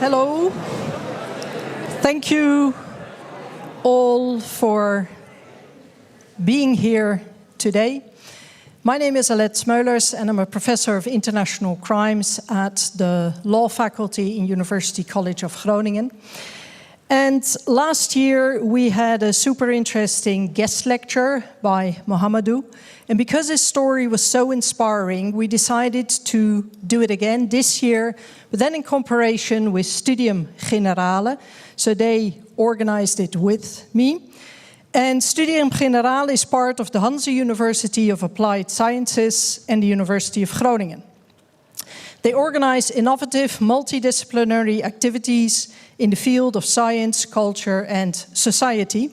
Hello. Thank you all for being here today. My name is Alette Smeulers and I'm a professor of international crimes at the law faculty in University College of Groningen. And last year we had a super interesting guest lecture by Mohamedou. And because his story was so inspiring, we decided to do it again this year, but then in cooperation with Studium Generale. So they organized it with me. And Studium Generale is part of the Hanse University of Applied Sciences and the University of Groningen. They organize innovative, multidisciplinary activities in the field of science, culture, and society.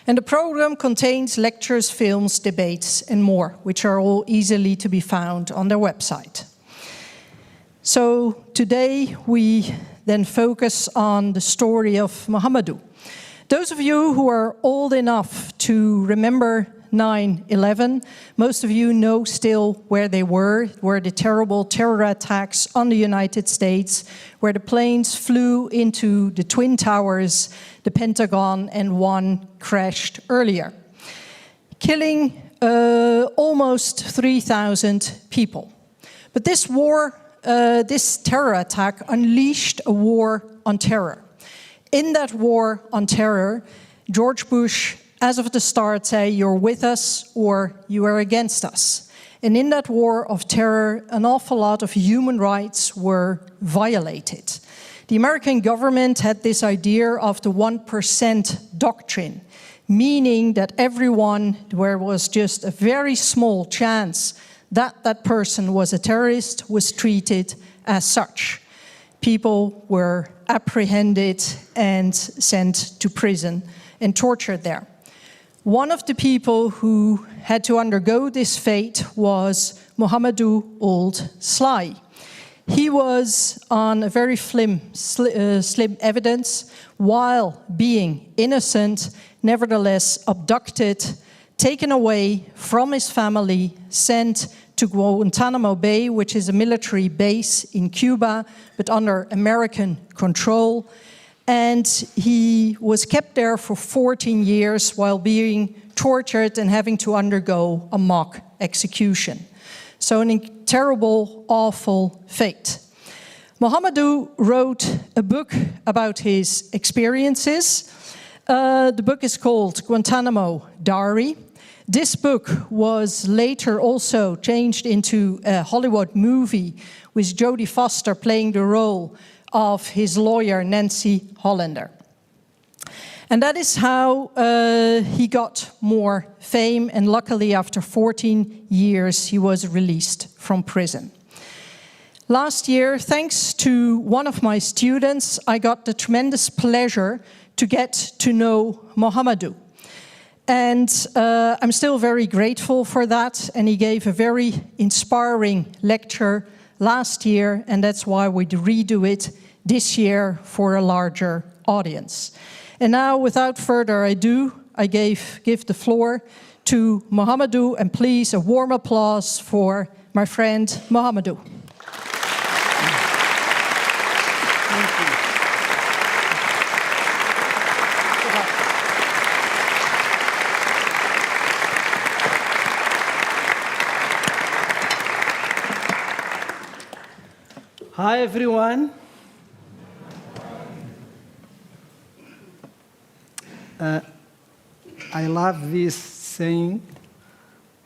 And the program contains lectures, films, debates, and more, which are all easily to be found on their website. So today we then focus on the story of Mohamedou. Those of you who are old enough to remember 9/11, most of you know still where they were the terrible terror attacks on the United States, where the planes flew into the Twin Towers, the Pentagon, and one crashed earlier, killing almost 3,000 people. But this war, this terror attack unleashed a war on terror. In that war on terror, George Bush, as of the start, say, you're with us or you are against us. And in that war of terror, an awful lot of human rights were violated. The American government had this idea of the 1% doctrine, meaning that everyone, where was just a very small chance that that person was a terrorist, was treated as such. People were apprehended and sent to prison and tortured there. One of the people who had to undergo this fate was Mohamedou Ould Slahi. He was on a very slim evidence, while being innocent, nevertheless abducted, taken away from his family, sent to Guantánamo Bay, which is a military base in Cuba, but under American control. And he was kept there for 14 years while being tortured and having to undergo a mock execution. So a terrible, awful fate. Mohamedou wrote a book about his experiences. The book is called Guantánamo Diary. This book was later also changed into a Hollywood movie with Jodie Foster playing the role of his lawyer, Nancy Hollander. And that is how he got more fame, and luckily after 14 years he was released from prison. Last year, thanks to one of my students, I got the tremendous pleasure to get to know Mohamedou. And I'm still very grateful for that, and he gave a very inspiring lecture last year, and that's why we redo it this year for a larger audience. And now, without further ado, I give the floor to Mohamedou, and please a warm applause for my friend Mohamedou. Hi, everyone. I love this saying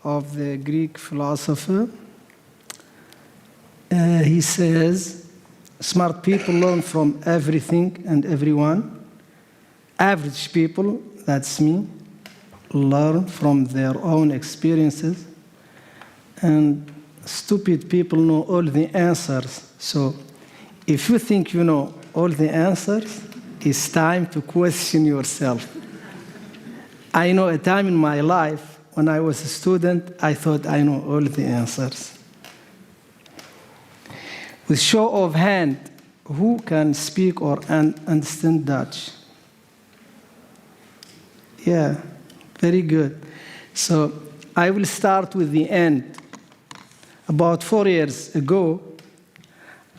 of the Greek philosopher. He says, smart people learn from everything and everyone. Average people, that's me, learn from their own experiences. And stupid people know all the answers. So if you think you know all the answers, it's time to question yourself. I know a time in my life when I was a student, I thought I know all the answers. With show of hand, who can speak or understand Dutch? Yeah, very good. So I will start with the end. About 4 years ago,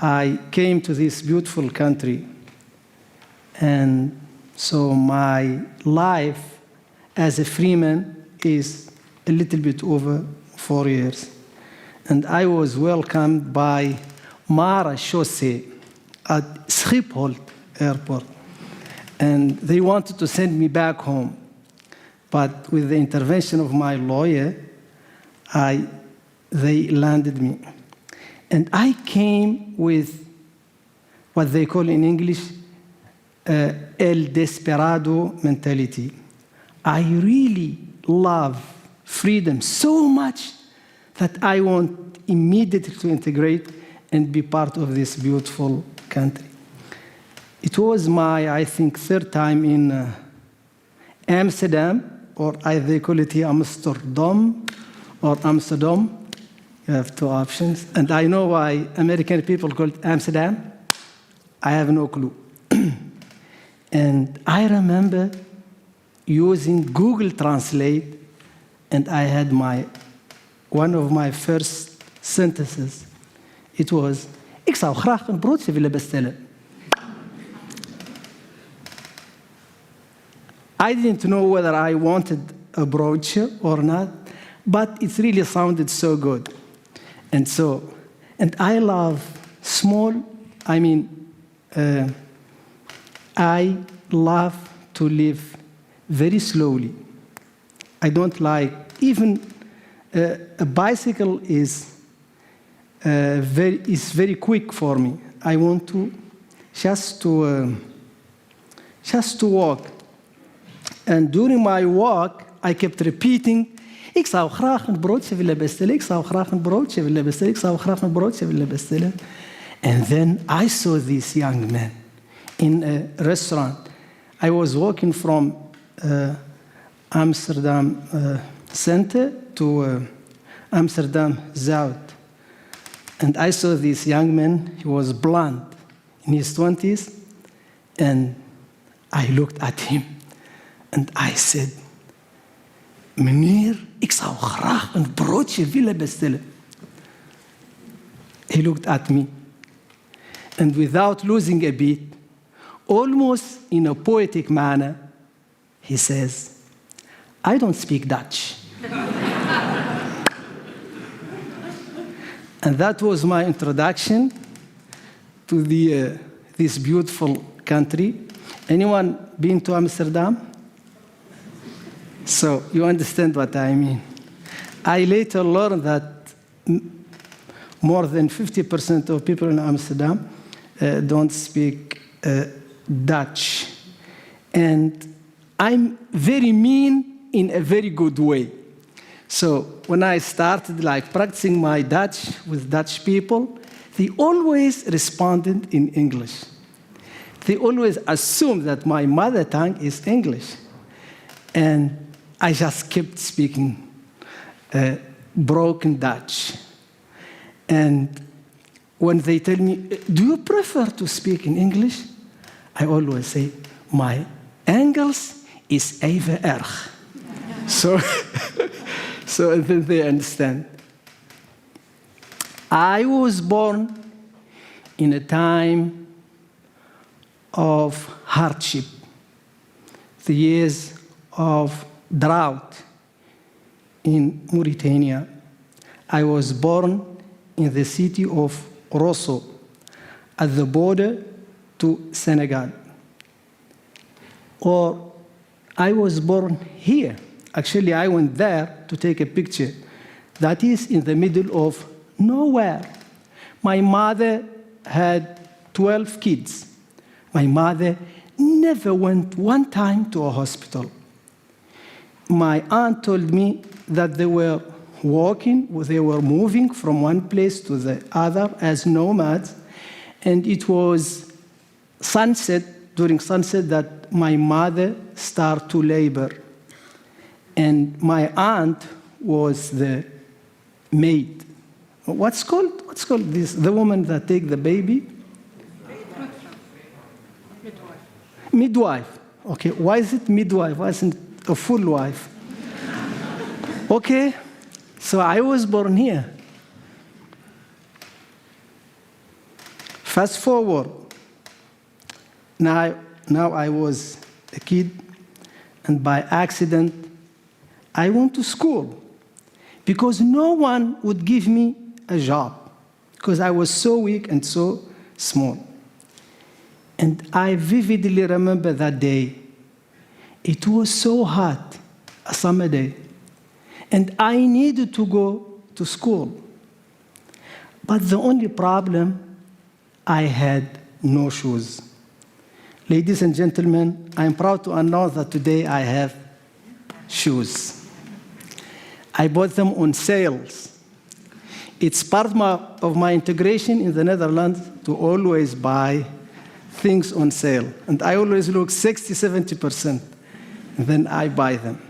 I came to this beautiful country, and so my life as a freeman is a little bit over 4 years. And I was welcomed by Mara Chaussee at Schiphol Airport. And they wanted to send me back home. But with the intervention of my lawyer, they landed me. And I came with what they call in English el desperado mentality. I really love freedom so much that I want immediately to integrate and be part of this beautiful country. It was my, I think, third time in Amsterdam, or they call it here Amsterdam or Amsterdam. You have two options. And I know why American people call it Amsterdam. I have no clue. And I remember using Google Translate, and I had one of my first sentences. It was, ik zou graag een broodje willen bestellen. I didn't know whether I wanted a brooch or not, but it really sounded so good. And I love I love to live very slowly. I don't like, even a bicycle is very quick for me. I want to just to walk. And during my walk, I kept repeating, ik zou graag een broodje willen bestellen, ik zou graag een broodje willen bestellen, ik zou graag een broodje willen bestellen. And then I saw this young man in a restaurant. I was walking from Amsterdam Center to Amsterdam Zuid. And I saw this young man, he was blond, in his 20s, and I looked at him. And I said, meneer, ik zou graag een broodje willen bestellen. He looked at me. And without losing a beat, almost in a poetic manner, he says, I don't speak Dutch. And that was my introduction to this beautiful country. Anyone been to Amsterdam? So you understand what I mean. I later learned that more than 50% of people in Amsterdam don't speak Dutch. And I'm very mean in a very good way. So when I started practicing my Dutch with Dutch people, they always responded in English. They always assumed that my mother tongue is English. And I just kept speaking broken Dutch. And when they tell me, do you prefer to speak in English? I always say, my Engels is even erg. So then they understand. I was born in a time of hardship, the years of drought in Mauritania. I was born in the city of Rosso, at the border to Senegal. Or I was born here. Actually, I went there to take a picture. That is in the middle of nowhere. My mother had 12 kids. My mother never went one time to a hospital. My aunt told me that they were moving from one place to the other as nomads, and it was during sunset that my mother started to labor. And my aunt was the maid. What's called this? The woman that take the baby? Midwife. Okay, why is it midwife? Why isn't it a full wife? Okay, so I was born here. Fast forward, now I was a kid, and by accident, I went to school because no one would give me a job because I was so weak and so small. And I vividly remember that day. It was so hot, a summer day, and I needed to go to school. But the only problem, I had no shoes. Ladies and gentlemen, I'm proud to announce that today I have shoes. I bought them on sales. It's part of my integration in the Netherlands to always buy things on sale. And I always look 60, 70%, and then I buy them.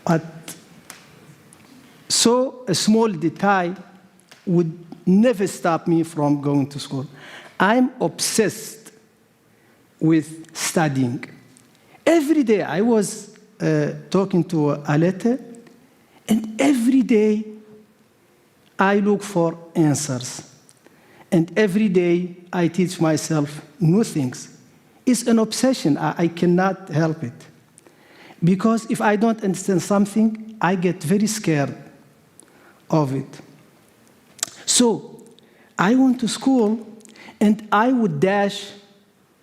But so a small detail would never stop me from going to school. I'm obsessed with studying. Every day I was talking to Alette, and every day I look for answers. And every day I teach myself new things. It's an obsession. I cannot help it. Because if I don't understand something, I get very scared of it. So I went to school, and I would dash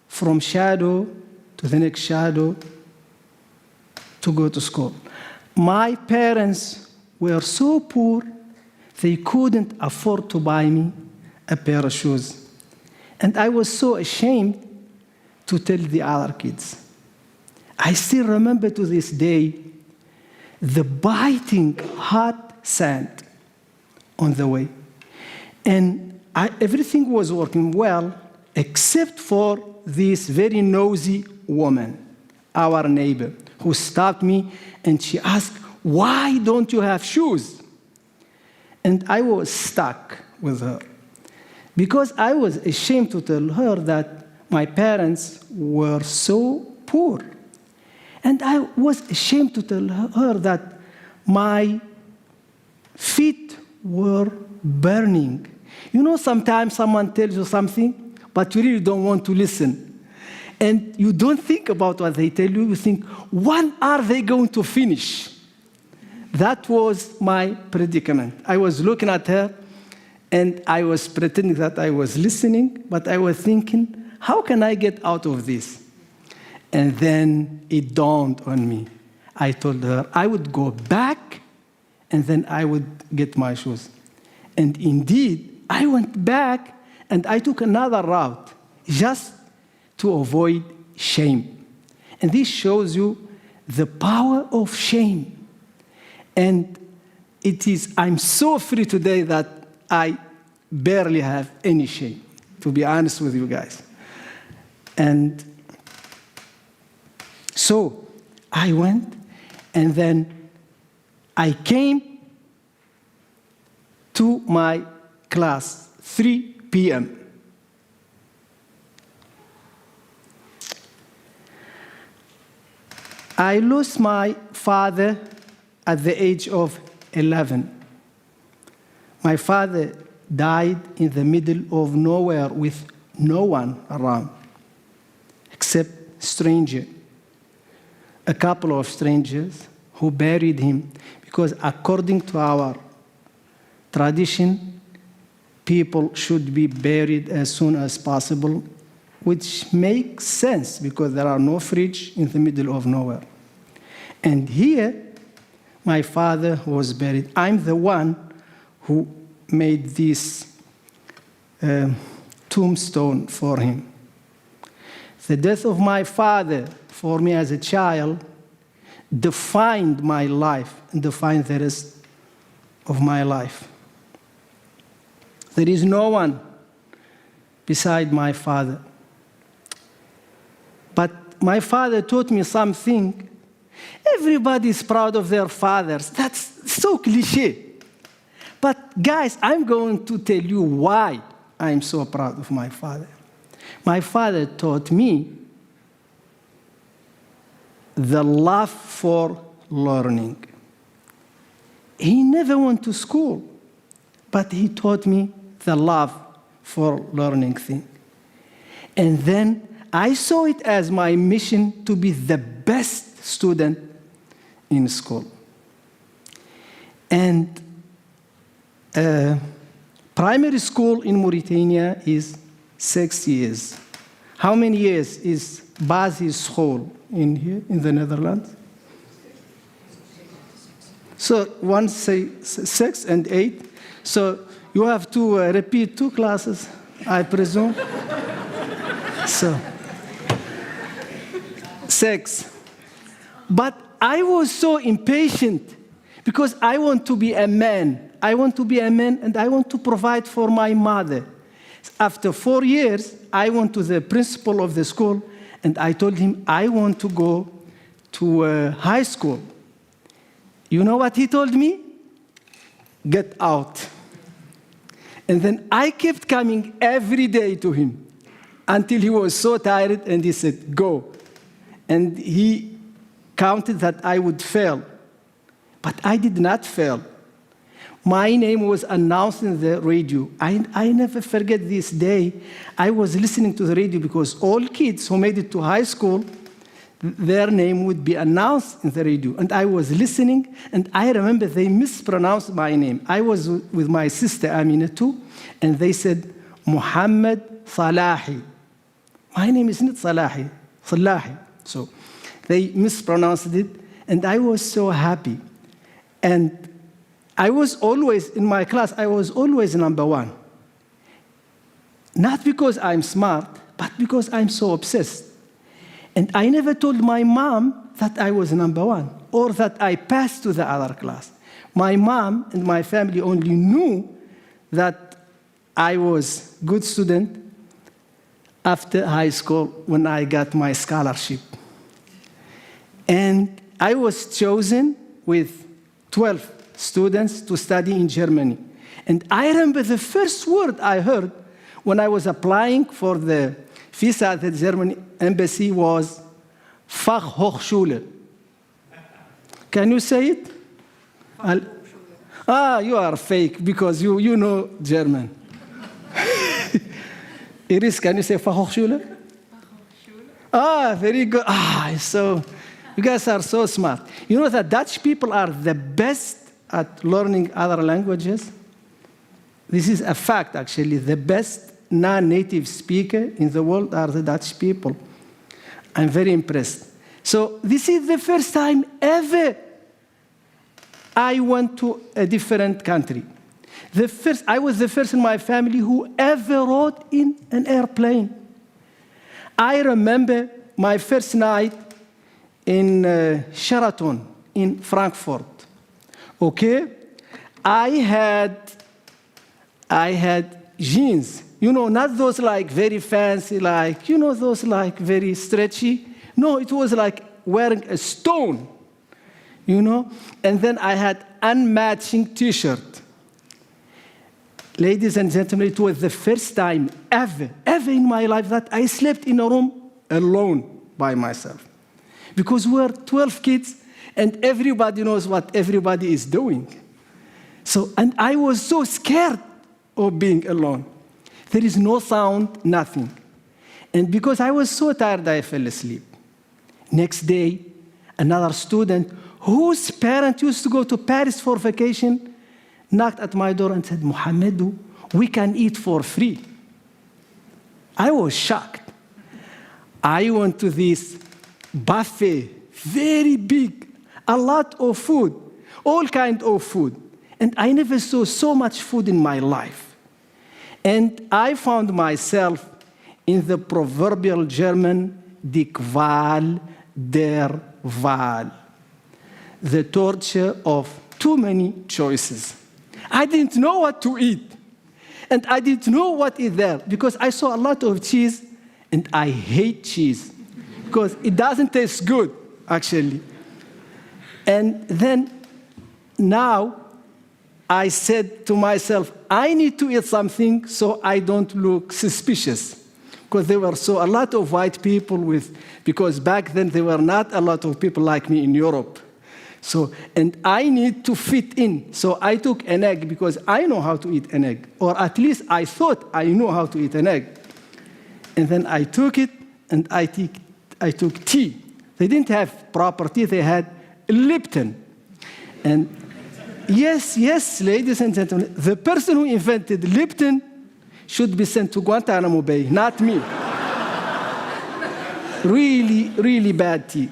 from shadow to the next shadow to go to school. My parents were so poor, they couldn't afford to buy me a pair of shoes. And I was so ashamed to tell the other kids. I still remember to this day the biting hot sand on the way. And everything was working well, except for this very nosy woman, our neighbor, who stopped me and she asked, "Why don't you have shoes?" And I was stuck with her because I was ashamed to tell her that my parents were so poor. And I was ashamed to tell her that my feet were burning. You know, sometimes someone tells you something, but you really don't want to listen. And you don't think about what they tell you. You think, when are they going to finish? That was my predicament. I was looking at her, and I was pretending that I was listening, but I was thinking, how can I get out of this? And then it dawned on me. I told her I would go back, and then I would get my shoes. And indeed, I went back, and I took another route, just to avoid shame. And this shows you the power of shame. And I'm so free today that I barely have any shame, to be honest with you guys. And so I went, and then I came to my class, 3 p.m. I lost my father at the age of 11. My father died in the middle of nowhere with no one around, except a couple of strangers who buried him, because according to our tradition, people should be buried as soon as possible, which makes sense because there are no fridge in the middle of nowhere. And here, my father was buried. I'm the one who made this tombstone for him. The death of my father, for me as a child, defined my life and defined the rest of my life. There is no one beside my father. But my father taught me something. Everybody is proud of their fathers. That's so cliché. But guys, I'm going to tell you why I'm so proud of my father. My father taught me the love for learning. He never went to school, but he taught me the love for learning things. And then I saw it as my mission to be the best student in school. And primary school in Mauritania is 6 years. How many years is basisschool in here, in the Netherlands? So one say 6 and 8. So you have to repeat 2 classes, I presume. So 6. But I was so impatient because I want to be a man. I want to be a man and I want to provide for my mother. After 4 years, I went to the principal of the school and I told him I want to go to high school. You know what he told me? Get out. And then I kept coming every day to him until he was so tired and he said, go. And he counted that I would fail. But I did not fail. My name was announced in the radio. I never forget this day. I was listening to the radio because all kids who made it to high school, their name would be announced in the radio. And I was listening, and I remember they mispronounced my name. I was with my sister, Amina, too, and they said, Mohamedou Slahi. My name is not Salahi, Slahi. So they mispronounced it, and I was so happy. And I was always, in my class, I was always number 1. Not because I'm smart, but because I'm so obsessed. And I never told my mom that I was number 1 or that I passed to the other class. My mom and my family only knew that I was a good student after high school when I got my scholarship. And I was chosen with 12 students to study in Germany. And I remember the first word I heard when I was applying for the visa at the German embassy was Fachhochschule. Can you say it? You are fake because you know German. Iris, can you say Fachhochschule? Very good. So you guys are so smart. You know that Dutch people are the best at learning other languages? This is a fact, actually. The best non-native speaker in the world are the Dutch people. I'm very impressed. So this is the first time ever I went to a different country. I was the first in my family who ever rode in an airplane. I remember my first night in Sheraton in Frankfurt. Okay? I had jeans. You know, not those like very fancy, like, you know, those like very stretchy. No, it was like wearing a stone, you know? And then I had unmatching T-shirt. Ladies and gentlemen, it was the first time ever in my life that I slept in a room alone by myself. Because we're 12 kids, and everybody knows what everybody is doing. So, and I was so scared of being alone. There is no sound, nothing. And because I was so tired, I fell asleep. Next day, another student whose parents used to go to Paris for vacation knocked at my door and said, Mohamedou, we can eat for free. I was shocked. I went to this buffet, very big, a lot of food, all kinds of food. And I never saw so much food in my life. And I found myself in the proverbial German, die Qual der Wahl, the torture of too many choices. I didn't know what to eat. And I didn't know what is there because I saw a lot of cheese, and I hate cheese because it doesn't taste good, actually. And then now I said to myself, I need to eat something so I don't look suspicious. Because there were a lot of white people because back then there were not a lot of people like me in Europe. So, and I need to fit in. So I took an egg because I know how to eat an egg, or at least I thought I knew how to eat an egg. And then I took it, and I took tea. They didn't have proper tea, they had Lipton. And yes, ladies and gentlemen, the person who invented Lipton should be sent to Guantánamo Bay, not me. Really, really bad tea.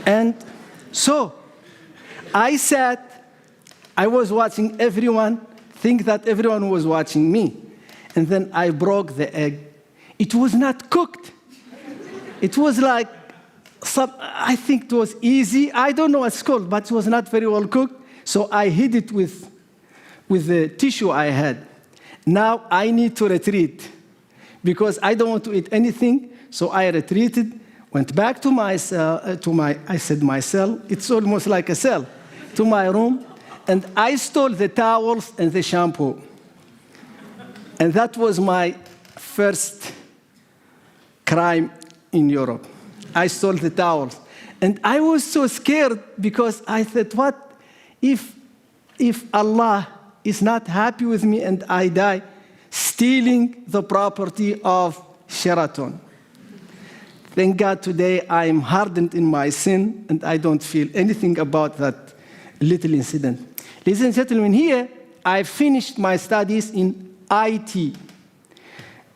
And so I sat, I was watching everyone, think that everyone was watching me. And then I broke the egg. It was not cooked. It was like, I think it was easy. I don't know what it's called, but it was not very well cooked. So I hid it with the tissue I had. Now I need to retreat because I don't want to eat anything. So I retreated, went back to my cell, I said my cell, it's almost like a cell, to my room, and I stole the towels and the shampoo. And that was my first crime in Europe. I stole the towels. And I was so scared because I thought, what if Allah is not happy with me and I die stealing the property of Sheraton? Thank God today I am hardened in my sin and I don't feel anything about that little incident. Ladies and gentlemen, here I finished my studies in IT.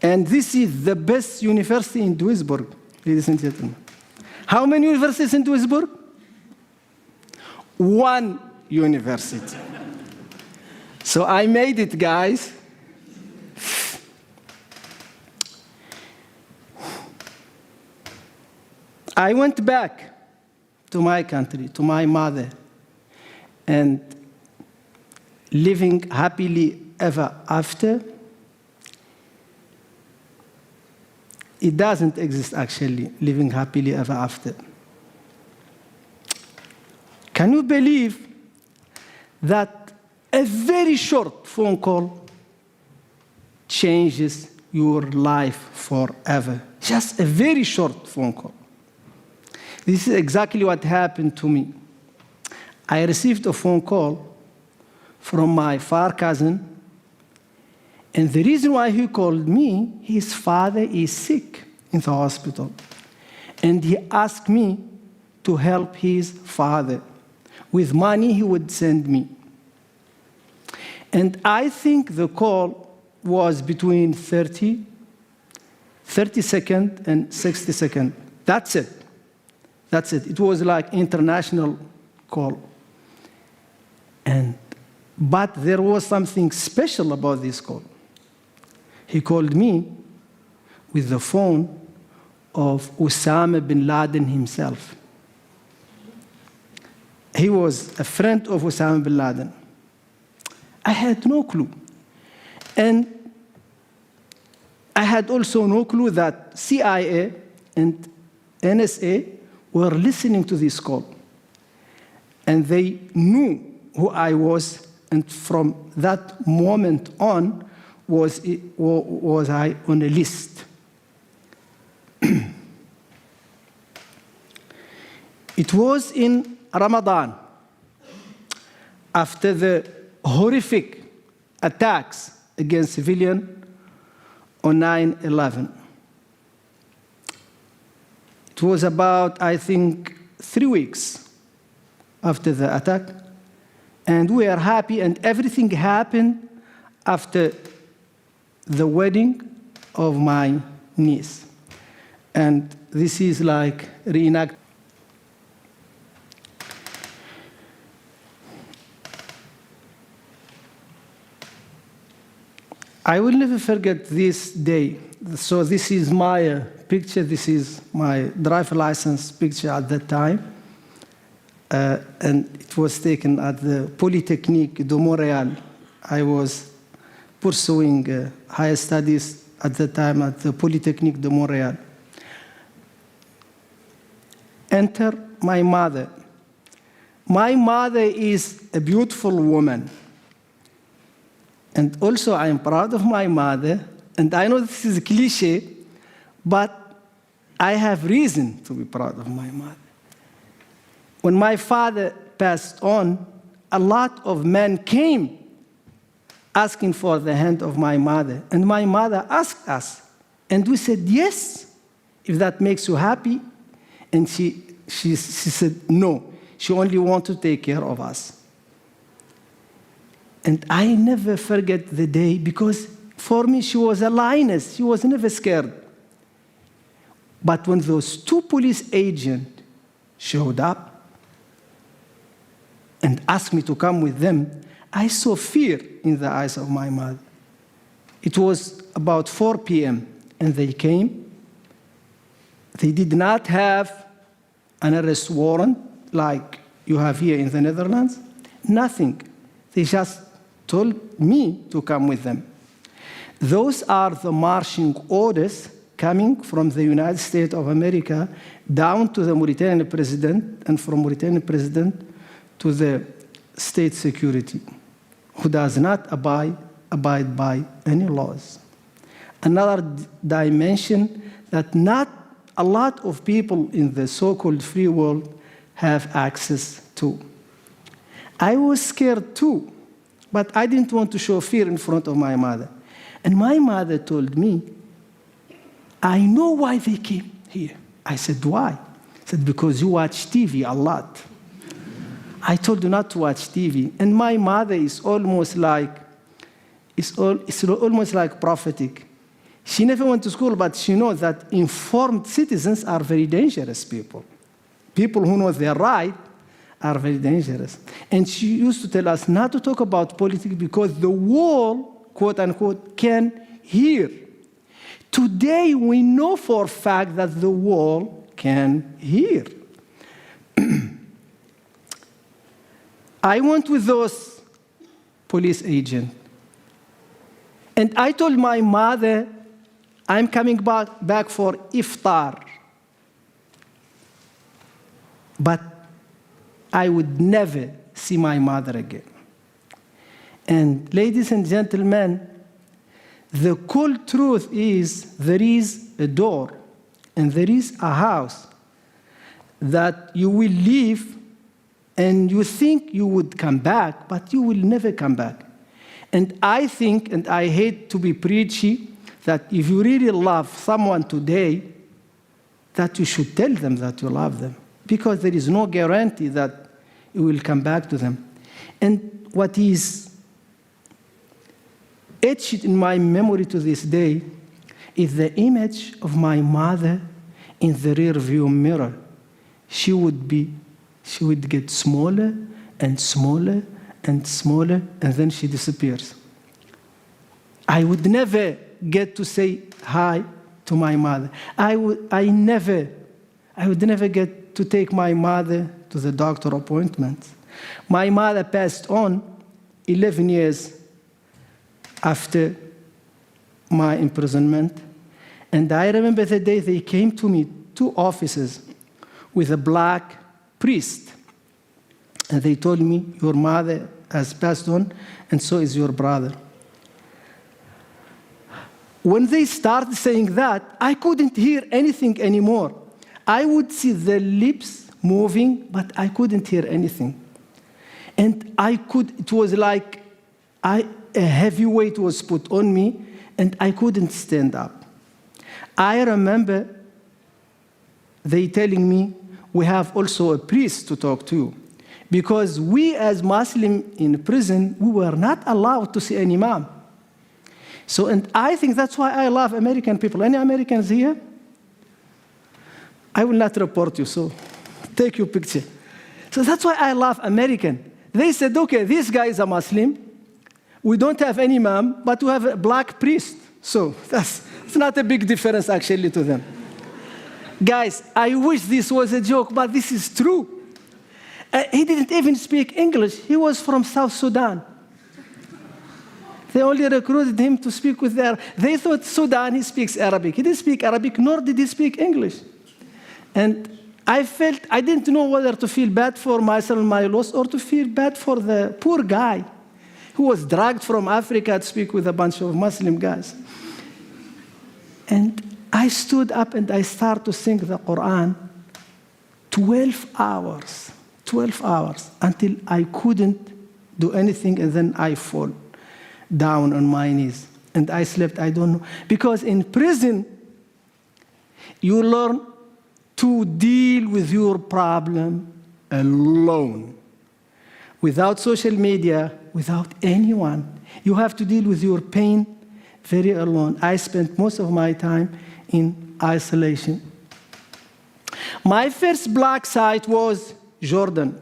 And this is the best university in Duisburg, ladies and gentlemen. How many universities in Duisburg? One university. So I made it, guys. I went back to my country, to my mother, and living happily ever after. It doesn't exist, actually, living happily ever after. Can you believe that a very short phone call changes your life forever? Just a very short phone call. This is exactly what happened to me. I received a phone call from my far cousin, and the reason why he called me, his father is sick in the hospital. And he asked me to help his father with money he would send me. And I think the call was between 30 seconds and 60 seconds. That's it. That's it. It was like international call. But there was something special about this call. He called me with the phone of Osama bin Laden himself. He was a friend of Osama bin Laden. I had no clue. And I had also no clue that CIA and NSA were listening to this call. And they knew who I was, and from that moment on, was I on a list. It was in Ramadan, after the horrific attacks against civilians on 9/11. It was about, I think, 3 weeks after the attack, and we are happy, and everything happened after the wedding of my niece. And this is like reenact. I will never forget this day. So this is my picture. This is my driver license picture at that time. And it was taken at the Polytechnique de Montréal. I was pursuing higher studies at the time at the Polytechnique de Montréal. Enter my mother. My mother is a beautiful woman. And also, I am proud of my mother. And I know this is a cliche, but I have reason to be proud of my mother. When my father passed on, a lot of men came asking for the hand of my mother. And my mother asked us. And we said, yes, if that makes you happy. And she said, no, she only wants to take care of us. And I never forget the day, because for me, she was a lioness. She was never scared. But when those two police agents showed up and asked me to come with them, I saw fear in the eyes of my mother. It was about 4 p.m., and they came. They did not have an arrest warrant like you have here in the Netherlands. Nothing. They just told me to come with them. Those are the marching orders coming from the United States of America down to the Mauritanian president, and from Mauritanian president to the state security, who does not abide by any laws. Another dimension that not a lot of people in the so-called free world have access to. I was scared too, but I didn't want to show fear in front of my mother. And my mother told me, I know why they came here. I said, why? She said, because you watch TV a lot. I told you not to watch TV. And my mother is almost like prophetic. She never went to school, but she knows that informed citizens are very dangerous people. People who know their right are very dangerous. And she used to tell us not to talk about politics because the world, quote unquote, can hear. Today, we know for a fact that the world can hear. I went with those police agents. And I told my mother, I'm coming back for iftar. But I would never see my mother again. And ladies and gentlemen, the cold truth is there is a door and there is a house that you will leave and you think you would come back, but you will never come back. And I think, and I hate to be preachy, that if you really love someone today, that you should tell them that you love them, because there is no guarantee that you will come back to them. And what is etched in my memory to this day is the image of my mother in the rear view mirror. She would get smaller and smaller and smaller, and then she disappears. I would never get to say hi to my mother. I would never get to take my mother to the doctor appointments. My mother passed on 11 years after my imprisonment. And I remember the day they came to me, 2 officers, with a black priest. And they told me, your mother has passed on, and so is your brother. When they started saying that, I couldn't hear anything anymore. I would see the lips moving, but I couldn't hear anything. And it was like a heavy weight was put on me, and I couldn't stand up. I remember they telling me, we have also a priest to talk to, because we as Muslims in prison, we were not allowed to see an imam. So, and I think that's why I love American people. Any Americans here? I will not report you, so take your picture. So that's why I love American. They said, okay, this guy is a Muslim. We don't have any imam, but we have a black priest. So it's not a big difference actually to them. Guys, I wish this was a joke, but this is true. He didn't even speak English. He was from South Sudan. They only recruited him to speak with their... They thought Sudan, he speaks Arabic. He didn't speak Arabic, nor did he speak English. And I didn't know whether to feel bad for myself and my loss, or to feel bad for the poor guy who was dragged from Africa to speak with a bunch of Muslim guys. And I stood up and I started to sing the Quran 12 hours. 12 hours until I couldn't do anything, and then I fall down on my knees. And I slept, I don't know. Because in prison, you learn to deal with your problem alone. Without social media, without anyone. You have to deal with your pain very alone. I spent most of my time in isolation. My first black site was Jordan.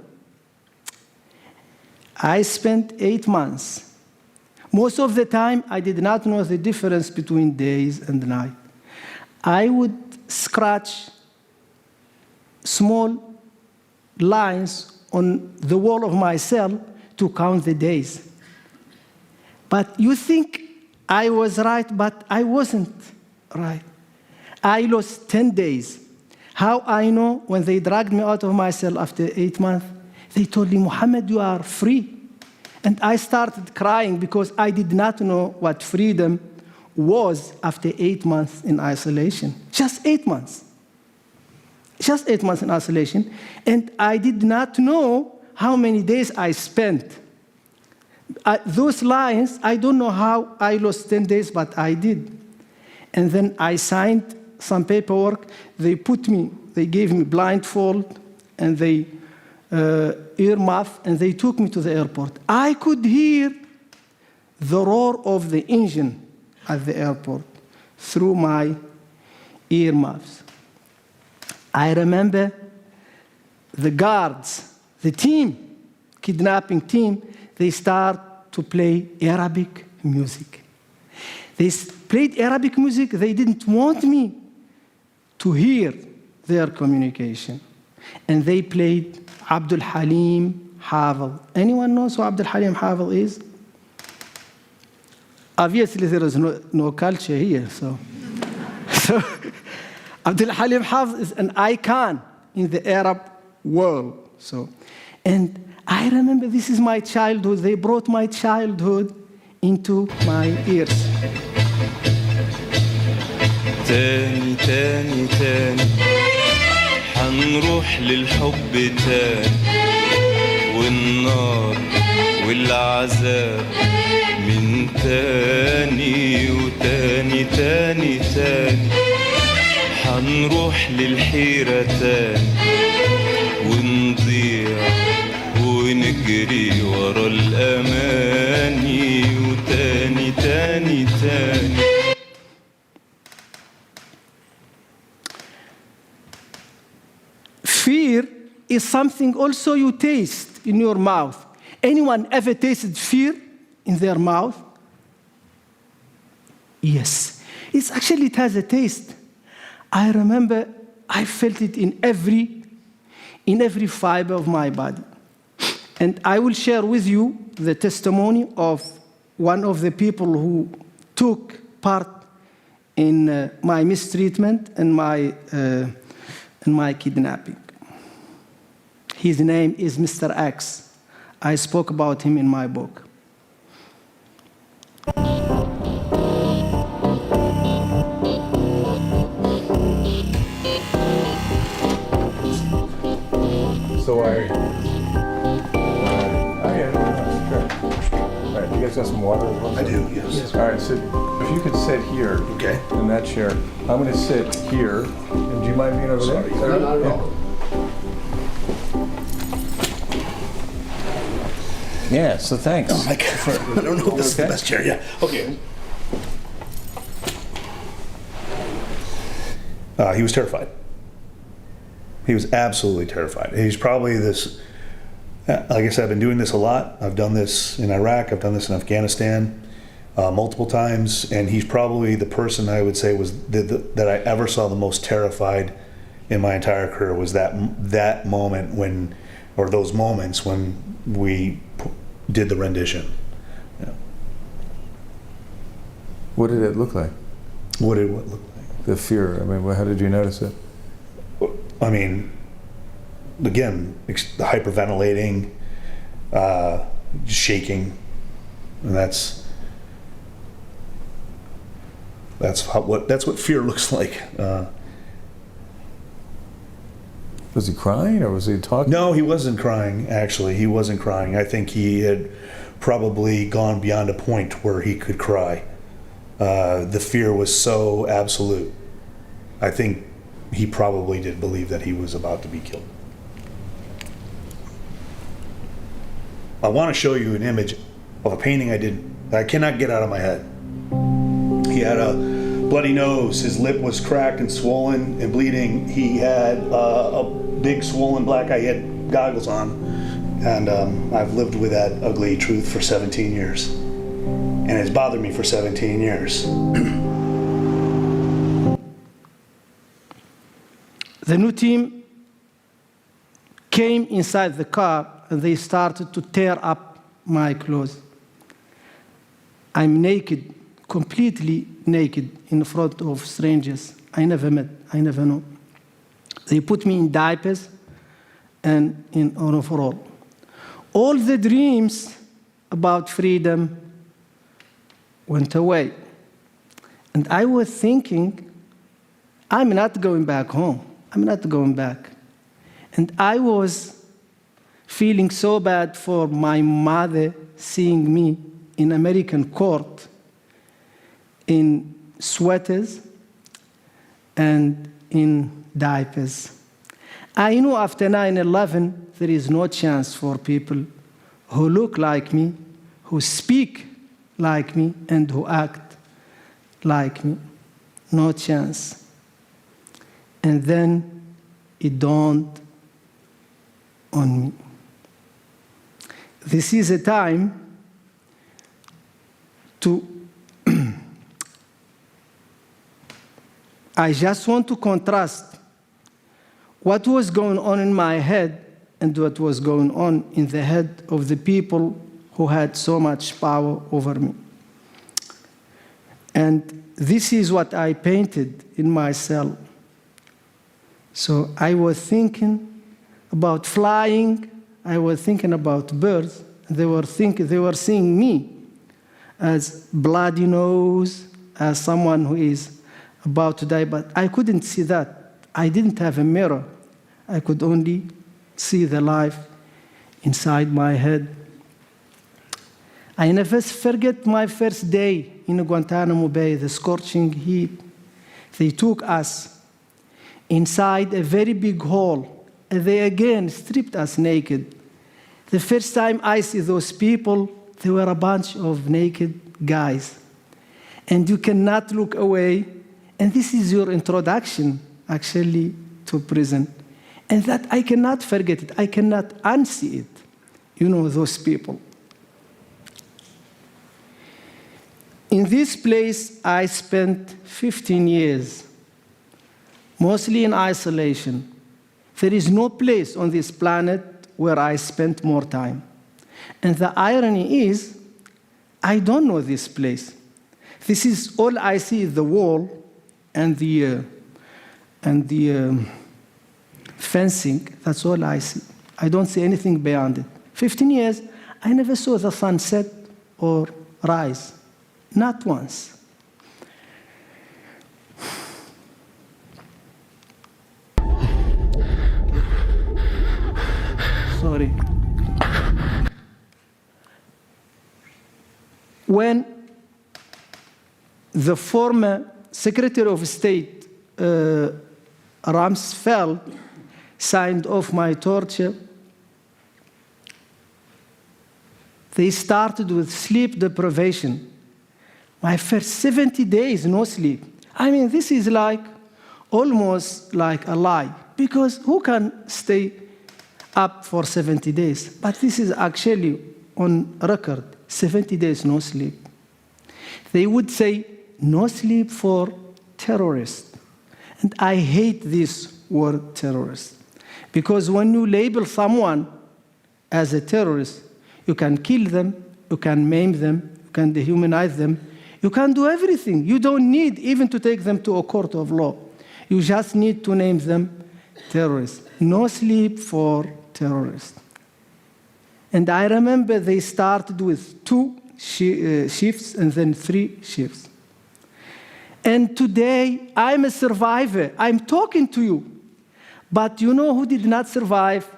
I spent 8 months. Most of the time, I did not know the difference between days and night. I would scratch small lines on the wall of my cell to count the days. But you think I was right, but I wasn't right. I lost 10 days. How I know? When they dragged me out of my cell after 8 months, they told me, Mohammed, you are free. And I started crying because I did not know what freedom was after 8 months in isolation. Just 8 months. Just 8 months in isolation. And I did not know how many days I spent. Those lines, I don't know how I lost 10 days, but I did. And then I signed some paperwork. They gave me blindfold, and they earmuff, and they took me to the airport. I could hear the roar of the engine at the airport through my earmuffs. I remember the guards, the team, kidnapping team, they start to play Arabic music. They played Arabic music. They didn't want me to hear their communication. And they played Abdul Halim Havel. Anyone knows who Abdul Halim Havel is? Obviously, there is no culture here, so Abdul Halim Havel is an icon in the Arab world. And I remember this is my childhood. They brought my childhood into my ears. تاني تاني تاني حنروح للحب تاني والنار والعذاب من تاني وتاني تاني تاني حنروح للحيرة تاني ونضيع ونجري ورا الأماني وتاني تاني تاني. Fear is something also you taste in your mouth. Anyone ever tasted fear in their mouth? Yes. It has a taste. I remember I felt it in every fiber of my body. And I will share with you the testimony of one of the people who took part in my mistreatment and my kidnapping. His name is Mr. X. I spoke about him in my book. So all right, you guys got some water as well? I do, yes. All right, so if you could sit here. Okay. In that chair. I'm going to sit here. And do you mind being over there? No, not at all. Yeah, so thanks. Oh my God, I don't know if this is the best chair. Yeah, okay. He was terrified. He was absolutely terrified. He's probably this, like I said, I've been doing this a lot. I've done this in Iraq, I've done this in Afghanistan multiple times, and he's probably the person I would say was that I ever saw the most terrified in my entire career was that moment when, or those moments when we did the rendition. Yeah. What did it look like? What did what look like? The fear. I mean, how did you notice it? I mean, again, the hyperventilating, shaking, and that's what fear looks like. Was he crying or was he talking? No, he wasn't crying, actually. He wasn't crying. I think he had probably gone beyond a point where he could cry. The fear was so absolute. I think he probably did believe that he was about to be killed. I want to show you an image of a painting I did that I cannot get out of my head. He had a bloody nose, his lip was cracked and swollen and bleeding. He had a big swollen black eye, he had goggles on. And I've lived with that ugly truth for 17 years. And it's bothered me for 17 years. The new team came inside the car and they started to tear up my clothes. I'm naked, completely naked in front of strangers I never met, I never know. They put me in diapers and in an overall. All the dreams about freedom went away. And I was thinking, I'm not going back home. I'm not going back. And I was feeling so bad for my mother seeing me in American court in sweaters and in diapers. I knew after 9/11 there is no chance for people who look like me, who speak like me, and who act like me. No chance. And then it dawned on me. This is a time to I just want to contrast what was going on in my head and what was going on in the head of the people who had so much power over me. And this is what I painted in my cell. So I was thinking about flying, I was thinking about birds. They were seeing me as bloody nose, as someone who is about to die, but I couldn't see that. I didn't have a mirror. I could only see the life inside my head. I never forget my first day in Guantánamo Bay, the scorching heat. They took us inside a very big hall, and they again stripped us naked. The first time I see those people, they were a bunch of naked guys. And you cannot look away. And this is your introduction, actually, to prison. And that I cannot forget it. I cannot unsee it. You know, those people. In this place, I spent 15 years, mostly in isolation. There is no place on this planet where I spent more time. And the irony is, I don't know this place. This is all I see is the wall and the fencing. That's all I see. I don't see anything beyond it. 15 years, I never saw the sun set or rise. Not once. Sorry. When the former Secretary of State, Rumsfeld, signed off my torture, they started with sleep deprivation. My first 70 days, no sleep. I mean, this is almost like a lie, because who can stay up for 70 days? But this is actually on record, 70 days, no sleep. They would say, no sleep for terrorists. And I hate this word terrorist, because when you label someone as a terrorist, you can kill them, you can maim them, you can dehumanize them, you can do everything. You don't need even to take them to a court of law. You just need to name them terrorists. No sleep for terrorists. And I remember they started with 2 shifts and then 3 shifts. And today, I'm a survivor. I'm talking to you. But you know who did not survive?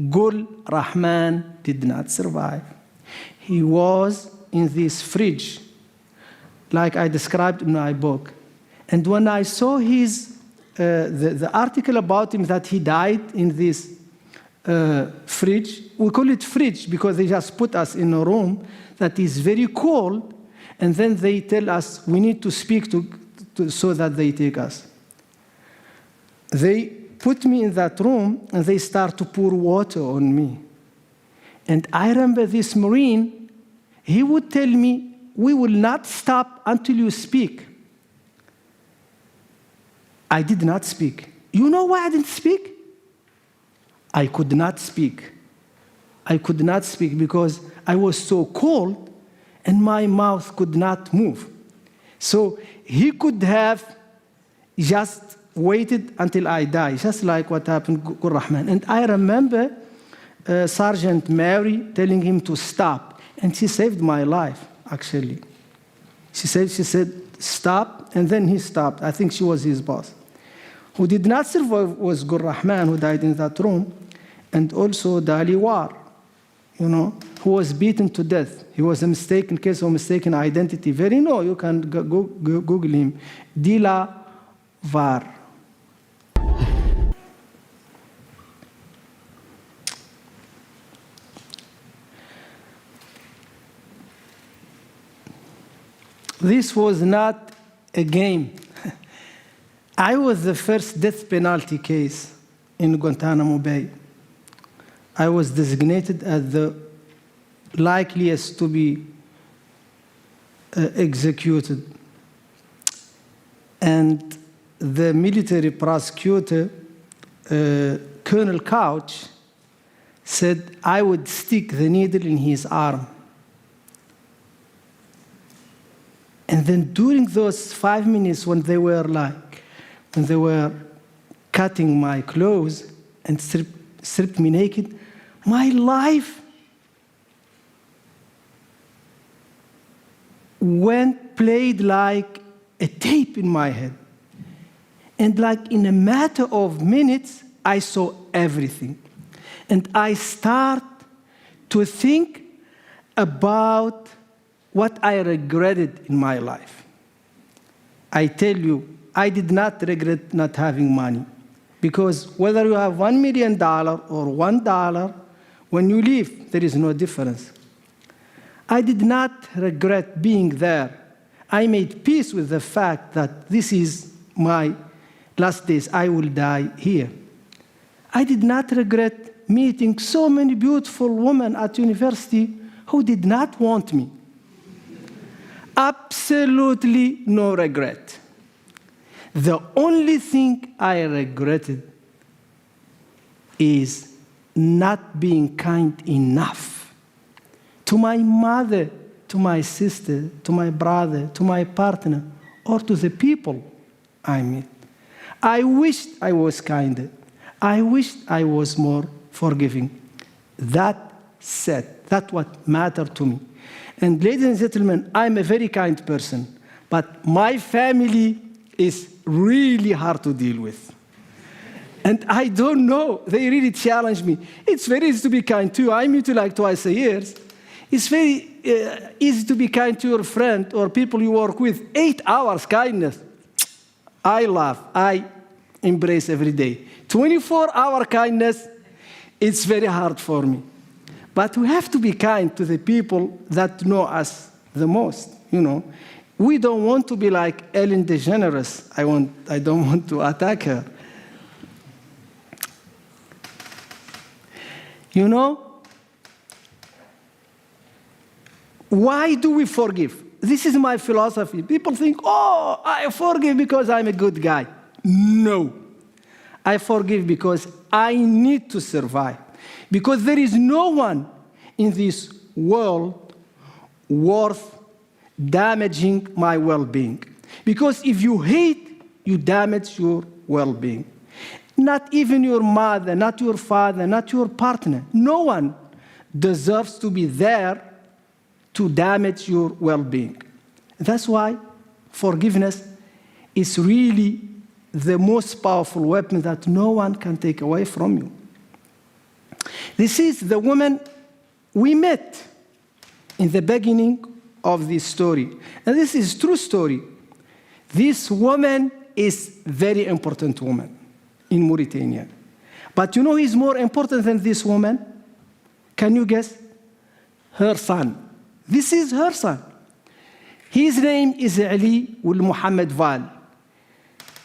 Gul Rahman did not survive. He was in this fridge, like I described in my book. And when I saw the article about him that he died in this fridge, we call it fridge because they just put us in a room that is very cold, and then they tell us we need to speak so that they take us. They put me in that room and they start to pour water on me. And I remember this Marine, he would tell me, we will not stop until you speak. I did not speak. You know why I didn't speak? I could not speak. I could not speak because I was so cold and my mouth could not move. So he could have just waited until I die, just like what happened to Rahman. And I remember Sergeant Mary telling him to stop, and she saved my life, actually. She said, stop, and then he stopped. I think she was his boss. Who did not survive was Gur Rahman, who died in that room, and also Daliwar, who was beaten to death. He was a mistaken case of mistaken identity. You can Google him. Dila Var. This was not a game. I was the first death penalty case in Guantánamo Bay. I was designated as the likeliest to be executed. And the military prosecutor, Colonel Couch, said I would stick the needle in his arm. And then during those 5 minutes when they were cutting my clothes and stripped me naked, my life played like a tape in my head. And like in a matter of minutes, I saw everything. And I start to think about what I regretted in my life. I tell you, I did not regret not having money. Because whether you have $1 million or $1, when you leave, there is no difference. I did not regret being there. I made peace with the fact that this is my last days. I will die here. I did not regret meeting so many beautiful women at university who did not want me. Absolutely no regret. The only thing I regretted is not being kind enough to my mother, to my sister, to my brother, to my partner, or to the people I meet. I wished I was kinder. I wished I was more forgiving. That said, that's what mattered to me. And ladies and gentlemen, I'm a very kind person, but my family is really hard to deal with. And I don't know, they really challenge me. It's very easy to be kind too. I meet you like twice a year. It's very easy to be kind to your friend or people you work with. 8 hours kindness. I love, I embrace every day. 24-hour kindness, it's very hard for me. But we have to be kind to the people that know us the most, We don't want to be like Ellen DeGeneres. I don't want to attack her. Why do we forgive? This is my philosophy. People think, I forgive because I'm a good guy. No. I forgive because I need to survive. Because there is no one in this world worth damaging my well-being. Because if you hate, you damage your well-being. Not even your mother, not your father, not your partner. No one deserves to be there to damage your well-being. That's why forgiveness is really the most powerful weapon that no one can take away from you. This is the woman we met in the beginning of this story. And this is true story. This woman is very important woman in Mauritania. But you know who is more important than this woman? Can you guess? Her son. This is her son. His name is Ali Ould Mohammed Val.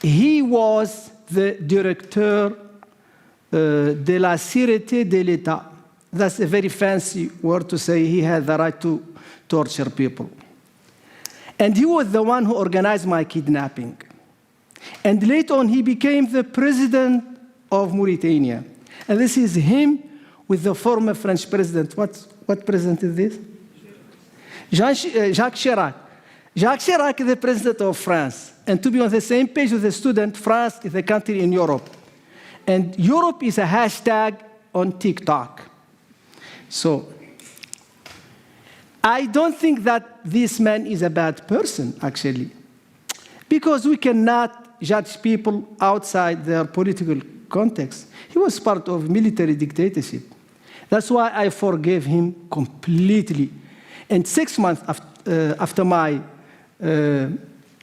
He was the directeur de la Sûreté de l'État. That's a very fancy word to say he had the right to torture people. And he was the one who organized my kidnapping. And later on, he became the president of Mauritania. And this is him with the former French president. What president is this? Jacques Chirac. Jacques Chirac is the president of France. And to be on the same page with the student, France is a country in Europe. And Europe is a hashtag on TikTok. So I don't think that this man is a bad person, actually, because we cannot judge people outside their political context. He was part of military dictatorship. That's why I forgave him completely. And 6 months after my